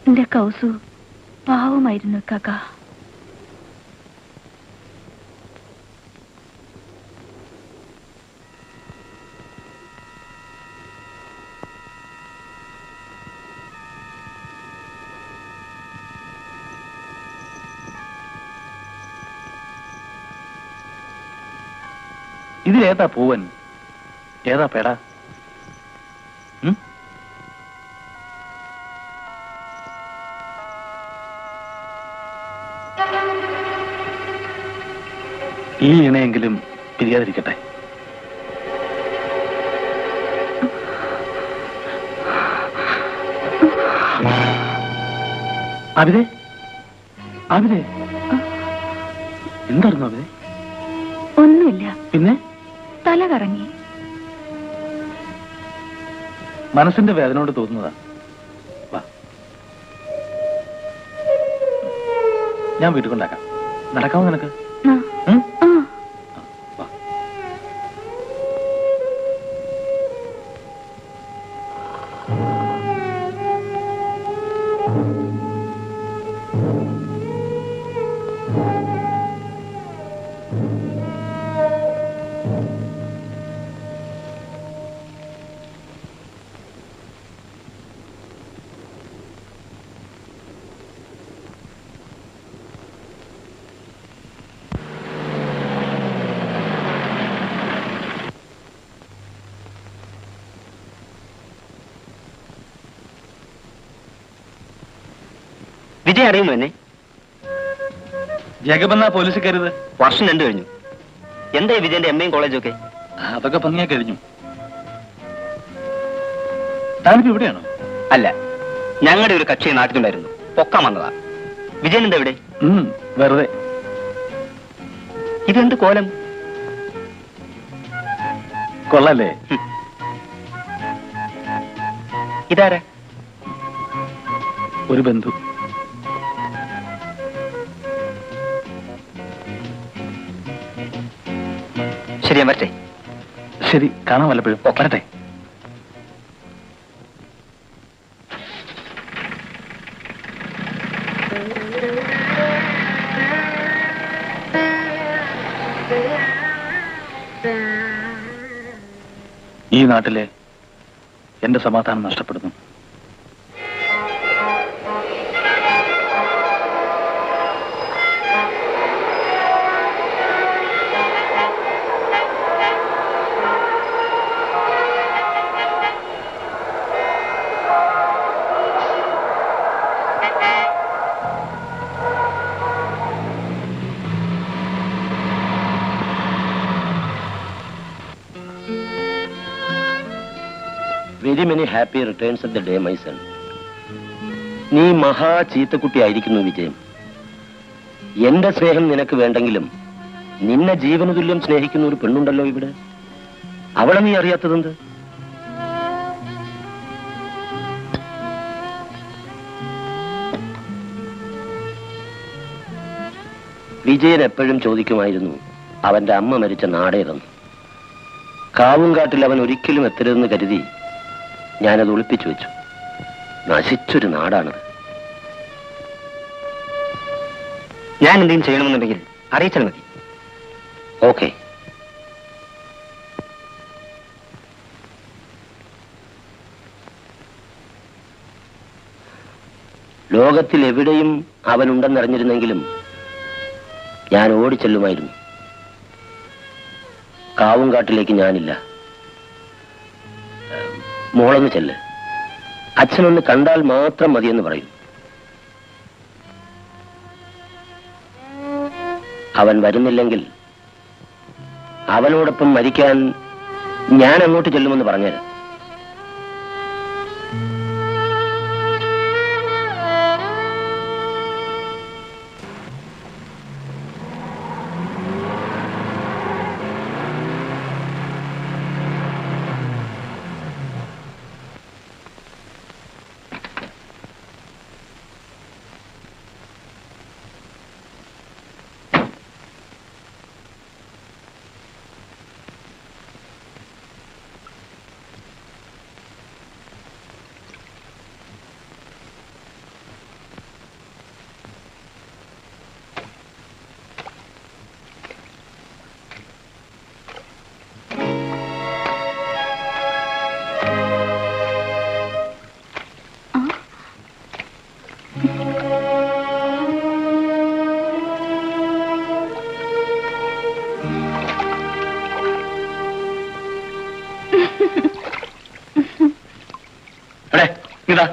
എന്റെ കൗസു പാവമായിരുന്നു കാക്ക. ഇതിലേതാ പൂവൻ, ഏതാ പേട? ഈ ഇണയെങ്കിലും പിരിയാതിരിക്കട്ടെ. അവിതേ, അവിതേ, എന്തായിരുന്നു അവിതേ? ഒന്നുമില്ല. പിന്നെ തല കറങ്ങി. മനസ്സിന്റെ വേദനയോട് തോന്നുന്നതാ. വാ, ഞാൻ വീട്ടിൽ കൊണ്ടാക്കാം. നടക്കാമോ നിനക്ക്? ഉം? വാ. വിജയ് അറിയുമോ എന്നെ? ജഗബെന്നാ പോലീസ് കരുത്. വർഷം 2 കഴിഞ്ഞു. എന്തായി വിജയന്റെ MA കോളേജും ഒക്കെ? അതൊക്കെ ഭംഗിയാ കഴിഞ്ഞു. താനിപ്പോ ഇവിടെയാണോ? അല്ല, ഞങ്ങളുടെ ഒരു കക്ഷി നാട്ടിലുണ്ടായിരുന്നു, പൊക്കാൻ വന്നതാ. വിജയൻ എന്താ ഇവിടെ? വെറുതെ. ഇതെന്ത് കോലം? കൊള്ളല്ലേ? ഇതാരാ? ഒരു ബന്ധു. ശരി, ഞാൻ വരട്ടെ. ശരി, കാണാൻ വല്ലപ്പോഴും. വരട്ടെ. ഈ നാട്ടിലെ എന്റെ സമാധാനം നഷ്ടപ്പെടുന്നു. Very many happy returns of the day my son. നീ മഹാ ചീത്തക്കുട്ടി ആയിരിക്കുന്നു വിജയൻ. എന്റെ സ്നേഹം നിനക്ക് വേണ്ടെങ്കിലും നിന്നെ ജീവന തുല്യം സ്നേഹിക്കുന്ന ഒരു പെണ്ണുണ്ടല്ലോ ഇവിടെ. അവളെ നീ അറിയാത്തതെന്ത്? വിജയൻ എപ്പോഴും ചോദിക്കുമായിരുന്നു അവന്റെ അമ്മ മരിച്ച നാടേതെന്ന്. കാവുംകാട്ടിൽ അവൻ ഒരിക്കലും എത്തരുതെന്ന് കരുതി ഞാനത് ഒളിപ്പിച്ചു വെച്ചു. നശിച്ചൊരു നാടാണത്. ഞാൻ എന്തെങ്കിലും ചെയ്യണമെന്നുണ്ടെങ്കിൽ അറിയിച്ചാൽ മതി. ഓക്കെ. ലോകത്തിൽ എവിടെയും അവനുണ്ടെന്നറിഞ്ഞിരുന്നെങ്കിലും ഞാൻ ഓടിച്ചെല്ലുമായിരുന്നു. കാവുംകാട്ടിലേക്ക് ഞാനില്ല. മോളൊന്ന് ചെല്ല്. അച്ഛനൊന്ന് കണ്ടാൽ മാത്രം മതിയെന്ന് പറയും. അവൻ വരുന്നില്ലെങ്കിൽ അവനോടൊപ്പം മരിക്കാൻ ഞാൻ അങ്ങോട്ട് ചെല്ലുമെന്ന് പറഞ്ഞുതരാം. ഇതാ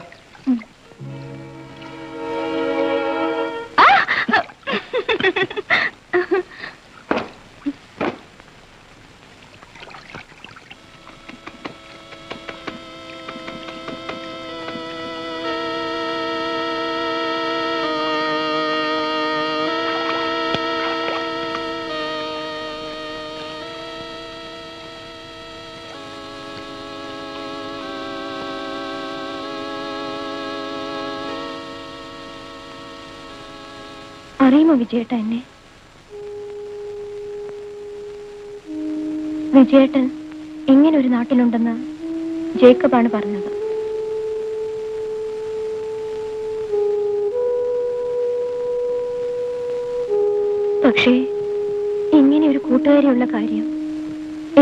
അറിയുമോ വിജയേട്ട എന്നെ? വിജയേട്ടൻ ഇങ്ങനെ ഒരു നാട്ടിലുണ്ടെന്ന് ജേക്കബാണ് പറഞ്ഞത്. പക്ഷേ ഇങ്ങനെ ഒരു കൂട്ടുകാരിയുള്ള കാര്യം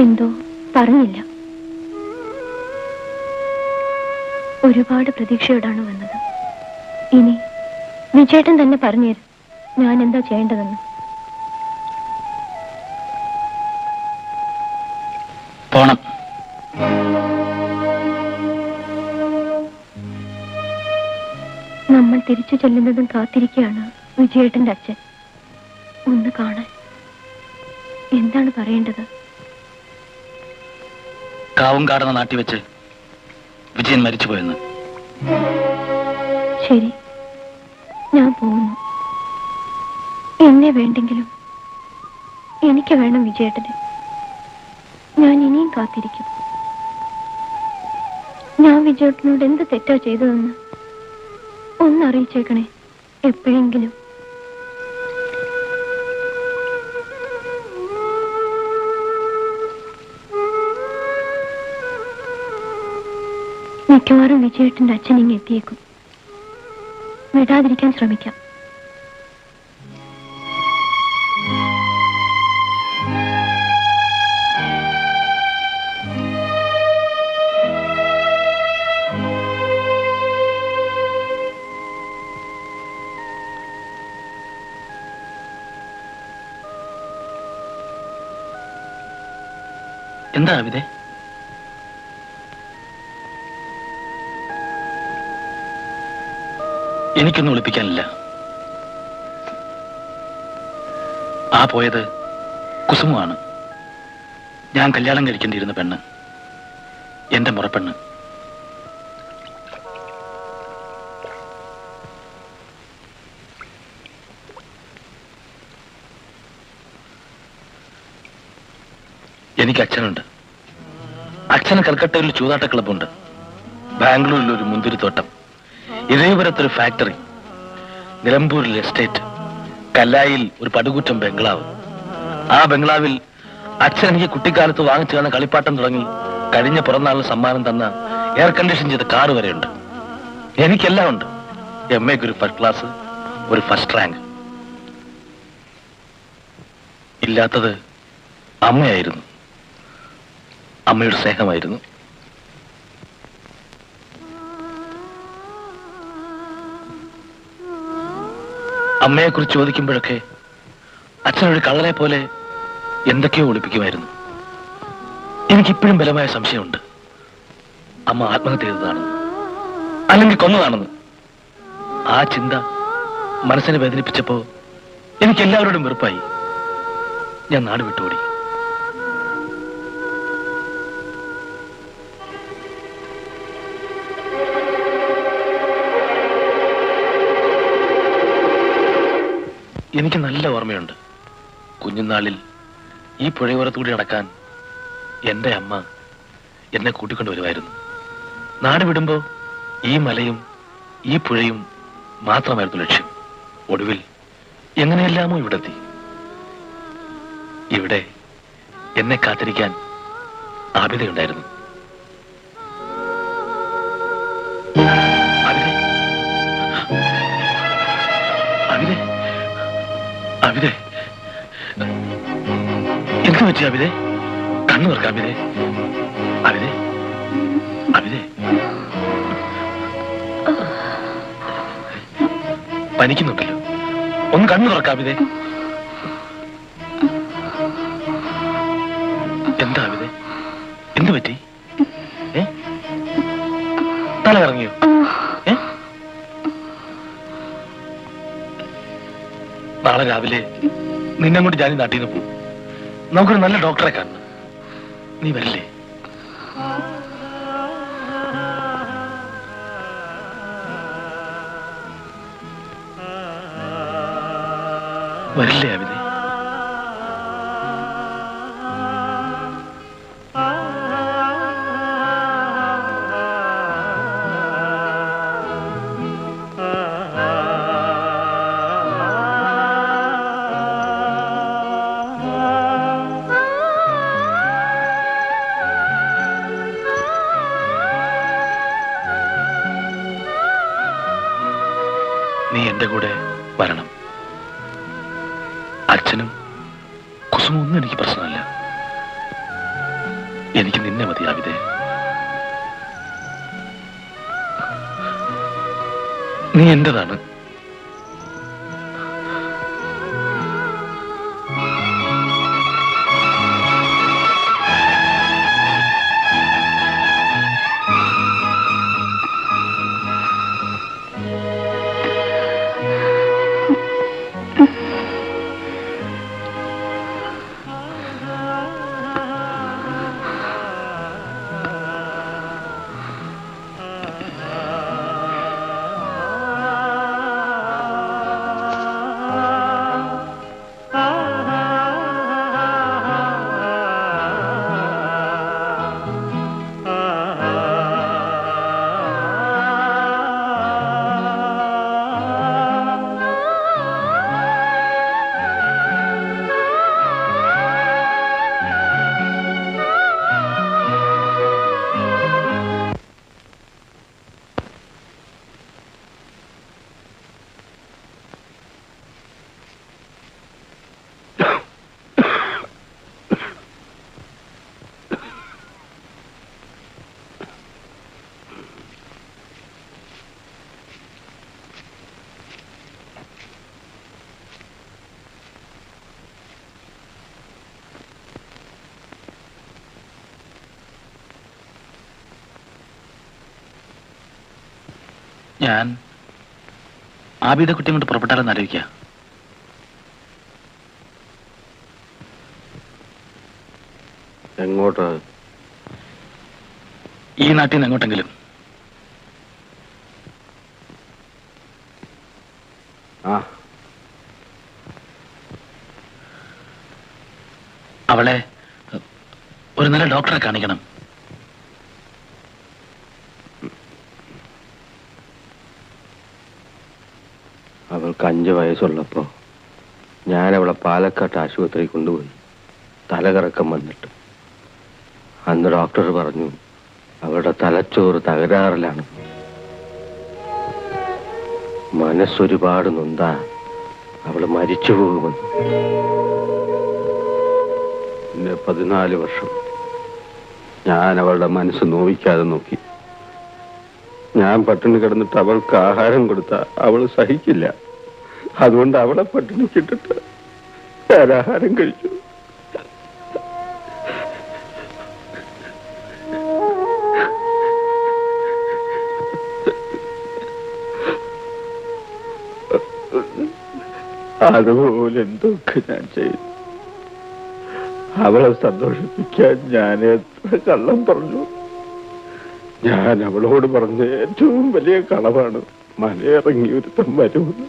എന്തോ പറഞ്ഞില്ല. ഒരുപാട് പ്രതീക്ഷയോടാണ് വന്നത്. ഇനി വിജയേട്ടൻ തന്നെ പറഞ്ഞു തരും ഞാൻ എന്താ ചെയ്യേണ്ടതെന്ന്. പോണം. നമ്മൾ തിരിച്ചു ചെല്ലുന്നതും കാത്തിരിക്കുകയാണ് വിജയേട്ടന്റെ അച്ഛൻ. ഒന്ന് കാണാൻ. എന്താണ് പറയേണ്ടത്? കാവും കാടുന്ന നാട്ടി വെച്ച് വിജയൻ മരിച്ചുപോയെന്ന്. ശരി, ഞാൻ പോകുന്നു. എന്നെ വേണ്ടെങ്കിലും എനിക്ക് വേണം വിജയേട്ടന്. ഞാൻ ഇനിയും കാത്തിരിക്കും. ഞാൻ വിജയേട്ടനോട് എന്ത് തെറ്റാ ചെയ്തതെന്ന് ഒന്നറിയിച്ചേക്കണേ എപ്പോഴെങ്കിലും. മിക്കവാറും വിജയേട്ടന്റെ അച്ഛൻ ഇങ്ങ് എത്തിയേക്കും. വിടാതിരിക്കാൻ ശ്രമിക്കാം. എന്താ അവിതെ? എനിക്കൊന്നും ഒളിപ്പിക്കാനില്ല. ആ പോയത് കുസുമമാണ്. ഞാൻ കല്യാണം കഴിക്കേണ്ടിയിരുന്ന പെണ്ണ്, എന്റെ മുറപ്പെണ്ണ്. എനിക്ക് അച്ഛനുണ്ട്. അച്ഛന് കൽക്കട്ടയിൽ ഒരു ചൂതാട്ട ക്ലബുണ്ട്, ബാംഗ്ലൂരിൽ ഒരു മുന്തിരിത്തോട്ടം, ഇതേപുരത്തൊരു ഫാക്ടറി, നിലമ്പൂരിൽ എസ്റ്റേറ്റ്, കല്ലായിൽ ഒരു പടുകൂറ്റം ബംഗ്ലാവ്. ആ ബംഗ്ലാവിൽ അച്ഛൻ എനിക്ക് കുട്ടിക്കാലത്ത് വാങ്ങിച്ചു തന്ന കളിപ്പാട്ടം തുടങ്ങി കഴിഞ്ഞ പിറന്നാളിന് സമ്മാനം തന്ന എയർ കണ്ടീഷൻ ചെയ്ത കാറ് വരെയുണ്ട്. എനിക്കെല്ലാം ഉണ്ട്. എംഎക്ക് ഒരു ഫസ്റ്റ് ക്ലാസ്, ഒരു ഫസ്റ്റ് റാങ്ക്. ഇല്ലാത്തത് അമ്മയായിരുന്നു. അമ്മയുടെ സ്നേഹമായിരുന്നു. അമ്മയെക്കുറിച്ച് ചോദിക്കുമ്പോഴൊക്കെ അച്ഛനൊരു കള്ളനെ പോലെ എന്തൊക്കെയോ ഒളിപ്പിക്കുമായിരുന്നു. എനിക്കിപ്പോഴും ബലമായ സംശയമുണ്ട്, അമ്മ ആത്മഹത്യ ചെയ്തതാണെന്ന്, അല്ലെങ്കിൽ കൊന്നതാണെന്ന്. ആ ചിന്ത മനസ്സിനെ വേദനിപ്പിച്ചപ്പോ എനിക്ക് എല്ലാവരോടും വെറുപ്പായി. ഞാൻ നാട് വിട്ടോടി. എനിക്ക് നല്ല ഓർമ്മയുണ്ട്. കുഞ്ഞുനാളിൽ ഈ പുഴയോരത്തുകൂടി നടക്കാൻ എന്റെ അമ്മ എന്നെ കൂട്ടിക്കൊണ്ടുവരുമായിരുന്നു. നാട് വിടുമ്പോ ഈ മലയും ഈ പുഴയും മാത്രമായിരുന്നു ലക്ഷ്യം. ഒടുവിൽ എങ്ങനെയെല്ലാമോ ഇവിടെത്തി. ഇവിടെ എന്നെ കാത്തിരിക്കാൻ ആബിദയുണ്ടായിരുന്നു. അവിതെ, അവിതെ, എന്ത് പറ്റി അവിതെ? കണ്ണു തുറക്കാം അവിതെ. അവിതെ, അവിതെ, പനിക്കുന്നുണ്ടല്ലോ. ഒന്ന് കണ്ണു തുറക്കാം അവിതെ. എന്താ അവിതെ? എന്ത് പറ്റി? തല ഇറങ്ങിയോ? നാളെ രാവിലെ നിന്നെ കൊണ്ട് ഞാൻ നാട്ടിൽ നിന്ന് പോകും. നമുക്കൊരു നല്ല ഡോക്ടറെ കാണണം. നീ വരില്ലേ? വരില്ലേ അവിനെ? നീ എന്റെ കൂടെ വരണം. അച്ഛനും കുസുമൊന്നും ഒന്നും എനിക്ക് പ്രശ്നമല്ല. എനിക്ക് നിന്നെ മതി ആവിതേ. നീ എന്റേതാണ്. ഞാൻ ആബിദ കുട്ടി കൊണ്ട് പുറപ്പെട്ടാലെന്ന് ആലോചിക്കുക. എങ്ങോട്ട്? ഈ നാട്ടിൽ നിന്ന് എങ്ങോട്ടെങ്കിലും. അവളെ ഒരു നല്ല ഡോക്ടറെ കാണിക്കണം. അവൾക്ക് 5 വയസ്സുള്ളപ്പോ ഞാൻ അവളെ പാലക്കാട്ട് ആശുപത്രിയിൽ കൊണ്ടുപോയി. തലകറക്കം വന്നിട്ട് അന്ന് ഡോക്ടർ പറഞ്ഞു അവളുടെ തലച്ചോറ് തകരാറിലാണ്. മനസ്സൊരുപാട് നൊന്താ അവള് മരിച്ചു പോകുമെന്ന്. പിന്നെ 14 വർഷം ഞാൻ അവളുടെ മനസ്സ് നോവിക്കാതെ നോക്കി. ഞാൻ പട്ടിണി കിടന്നിട്ട് അവൾക്ക് ആഹാരം കൊടുത്ത അവള് സഹിക്കില്ല. അതുകൊണ്ട് അവളെ പട്ടിണിക്കിട്ടിട്ട് ഞാൻ ആഹാരം കഴിച്ചു. അതുപോലെ എന്തൊക്കെ ഞാൻ ചെയ്തു. അവളെ സന്തോഷിപ്പിക്കാൻ ഞാൻ എത്ര കള്ളം പറഞ്ഞു. ഞാൻ അവളോട് പറഞ്ഞ ഏറ്റവും വലിയ കളവാണ് മലയിറങ്ങി ഒരുത്തം വരുമെന്ന്.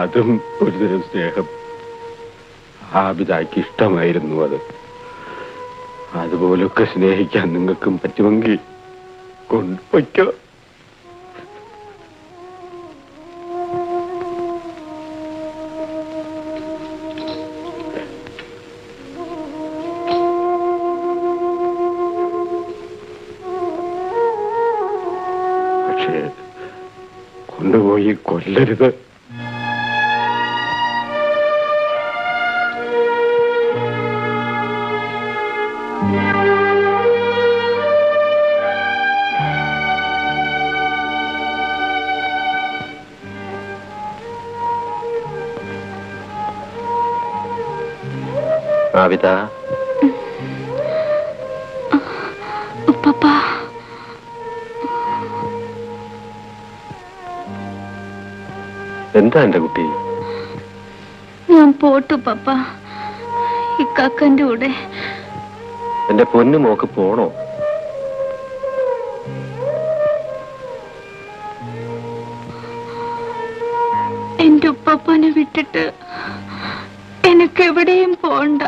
അതും ഒരുതരം സ്നേഹം. ആബിദാക്ക് ഇഷ്ടമായിരുന്നു അത്. അതുപോലൊക്കെ സ്നേഹിക്കാൻ നിങ്ങൾക്കും പറ്റുമെങ്കിൽ കൊണ്ടുപോയിക്കോ. പക്ഷേ കൊണ്ടുപോയി കൊല്ലരുത്. ആവിത, ഉപ്പപ്പ, എന്താ എന്റെ കുട്ടി? ഞാൻ പോട്ടു പപ്പ, ഇക്കാക്കന്റെ കൂടെ. എന്റെ പൊന്നു മോക്ക് പോണോ? എന്റെ ഉപ്പപ്പനെ വിട്ടിട്ട് എനിക്ക് എവിടെയും പോണ്ട.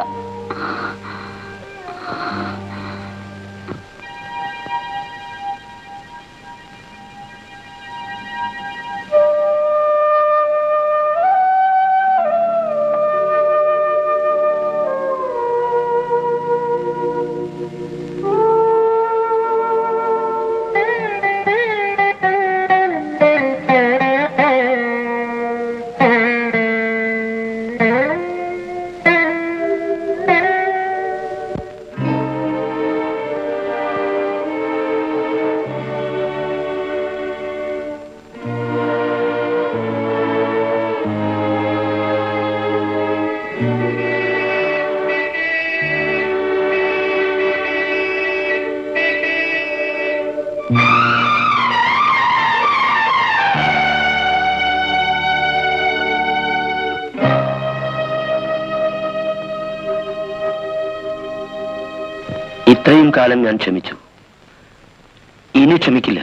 ഇത്രയും കാലം ഞാൻ ക്ഷമിച്ചു, ഇനി ക്ഷമിക്കില്ല.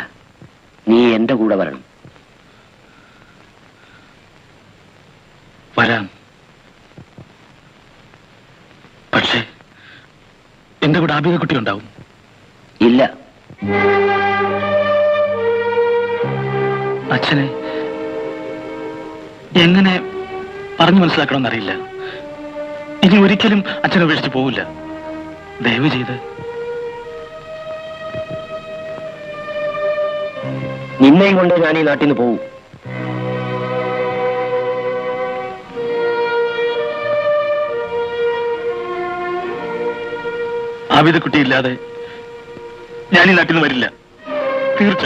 നീ എന്റെ കൂടെ വരണം. വരാം, പക്ഷേ എന്റെ കൂടെ ആബിദ കുട്ടി ഉണ്ടാവും. ഇല്ല. അച്ഛനെ എങ്ങനെ പറഞ്ഞു മനസ്സിലാക്കണമെന്നറിയില്ല. ഇനി ഒരിക്കലും അച്ഛനെ ഉപേക്ഷിച്ച് പോവില്ല. ദയവ് ചെയ്ത്. നിന്നെയും കൊണ്ട് ഞാൻ ഈ നാട്ടിൽ നിന്ന് പോവും. ആബിദ കുട്ടിയില്ലാതെ ഞാൻ ഈ നാട്ടിൽ നിന്ന് വരില്ല, തീർച്ച.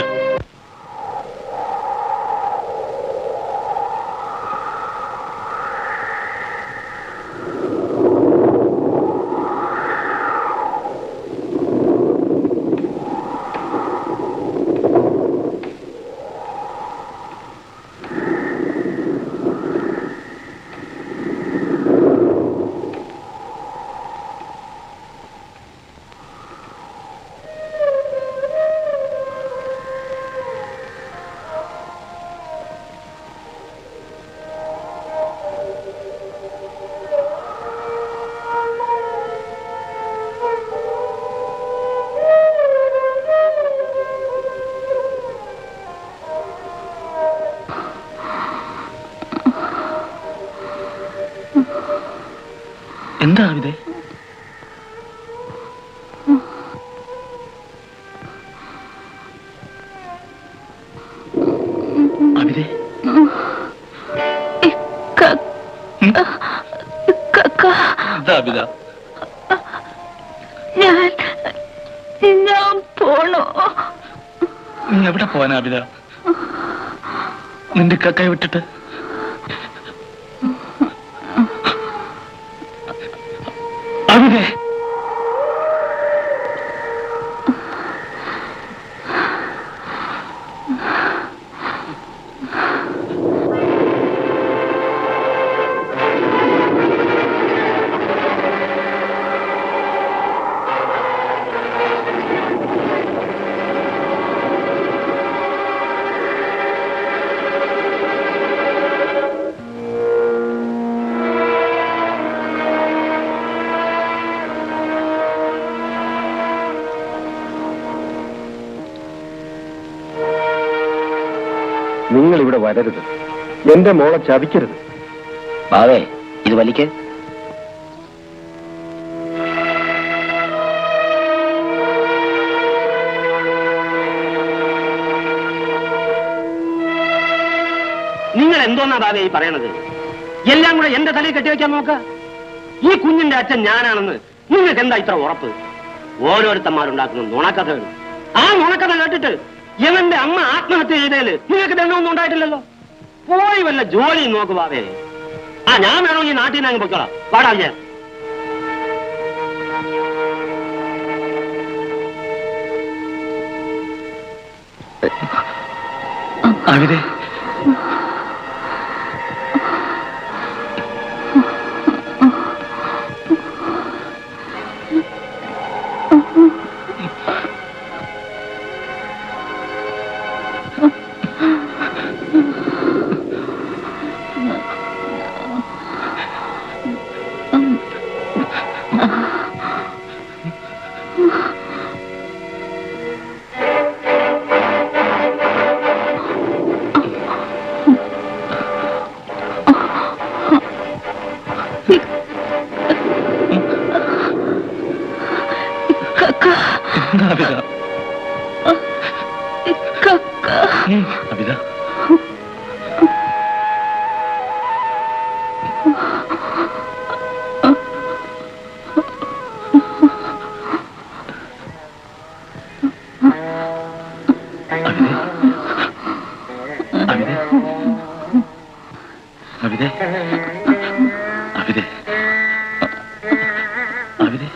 എന്താ ആവിദേ? ആവിദേ, ഞാൻ പോണോ? നീ എവിടെ പോവാനാ ആബിദ? നിന്റെ കക്കായി വിട്ടിട്ട്? ആബിദേ, നിങ്ങൾ ഇവിടെ വരരുത്. എന്റെ മോളെ ചതിക്കരുത്. ബാവേ, ഇത് വലിക്ക്. നിങ്ങൾ എന്തോന്നാ ബാവേ ഈ പറയണത്? എല്ലാം കൂടെ എന്റെ തലയിൽ കെട്ടിവെക്കാൻ നോക്ക. ഈ കുഞ്ഞിന്റെ അച്ഛൻ ഞാനാണെന്ന് നിങ്ങൾക്ക് എന്താ ഇത്ര ഉറപ്പ്? ഓരോരുത്തന്മാരുണ്ടാക്കുന്ന നുണക്കഥകൾ. ആ നുണക്കഥ കേട്ടിട്ട് ഇവന്റെ അമ്മ ആത്മഹത്യ ചെയ്തേല് നിങ്ങൾക്ക് ദണ്ണമൊന്നും ഉണ്ടായിട്ടില്ലല്ലോ. പോയി വല്ല ജോലി നോക്കുവാവേ. ഞാൻ വേണോ ഈ നാട്ടിൽ നിന്ന് അങ്ങ് പൊയ്ക്കോളാം. പാടാ ഞാൻ. അവിടെ അബിത അബിതെ അബിതെ അബിതെ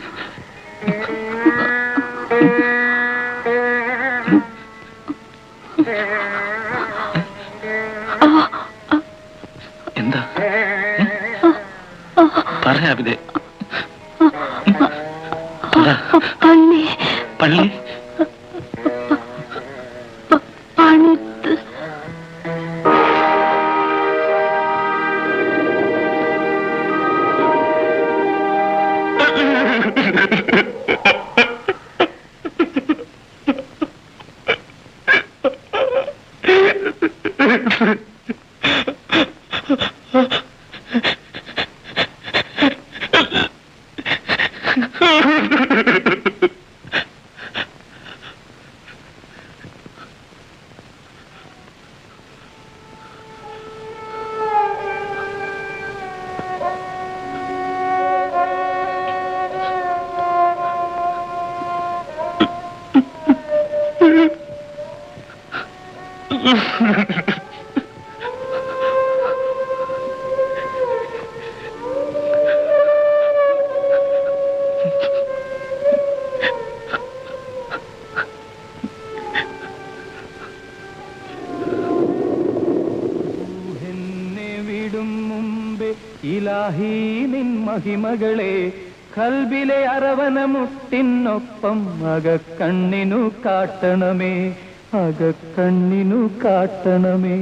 എന്താ പറയാ അബിതെ പള്ളി പള്ളി പണിത്ത് ഇലാഹി നിൻ മഹിമകളെ കൽബിലെ അരവനമുട്ടിനൊപ്പം അകക്കണ്ണിനു കാട്ടണമേ അകക്കണ്ണിനു കാട്ടണമേ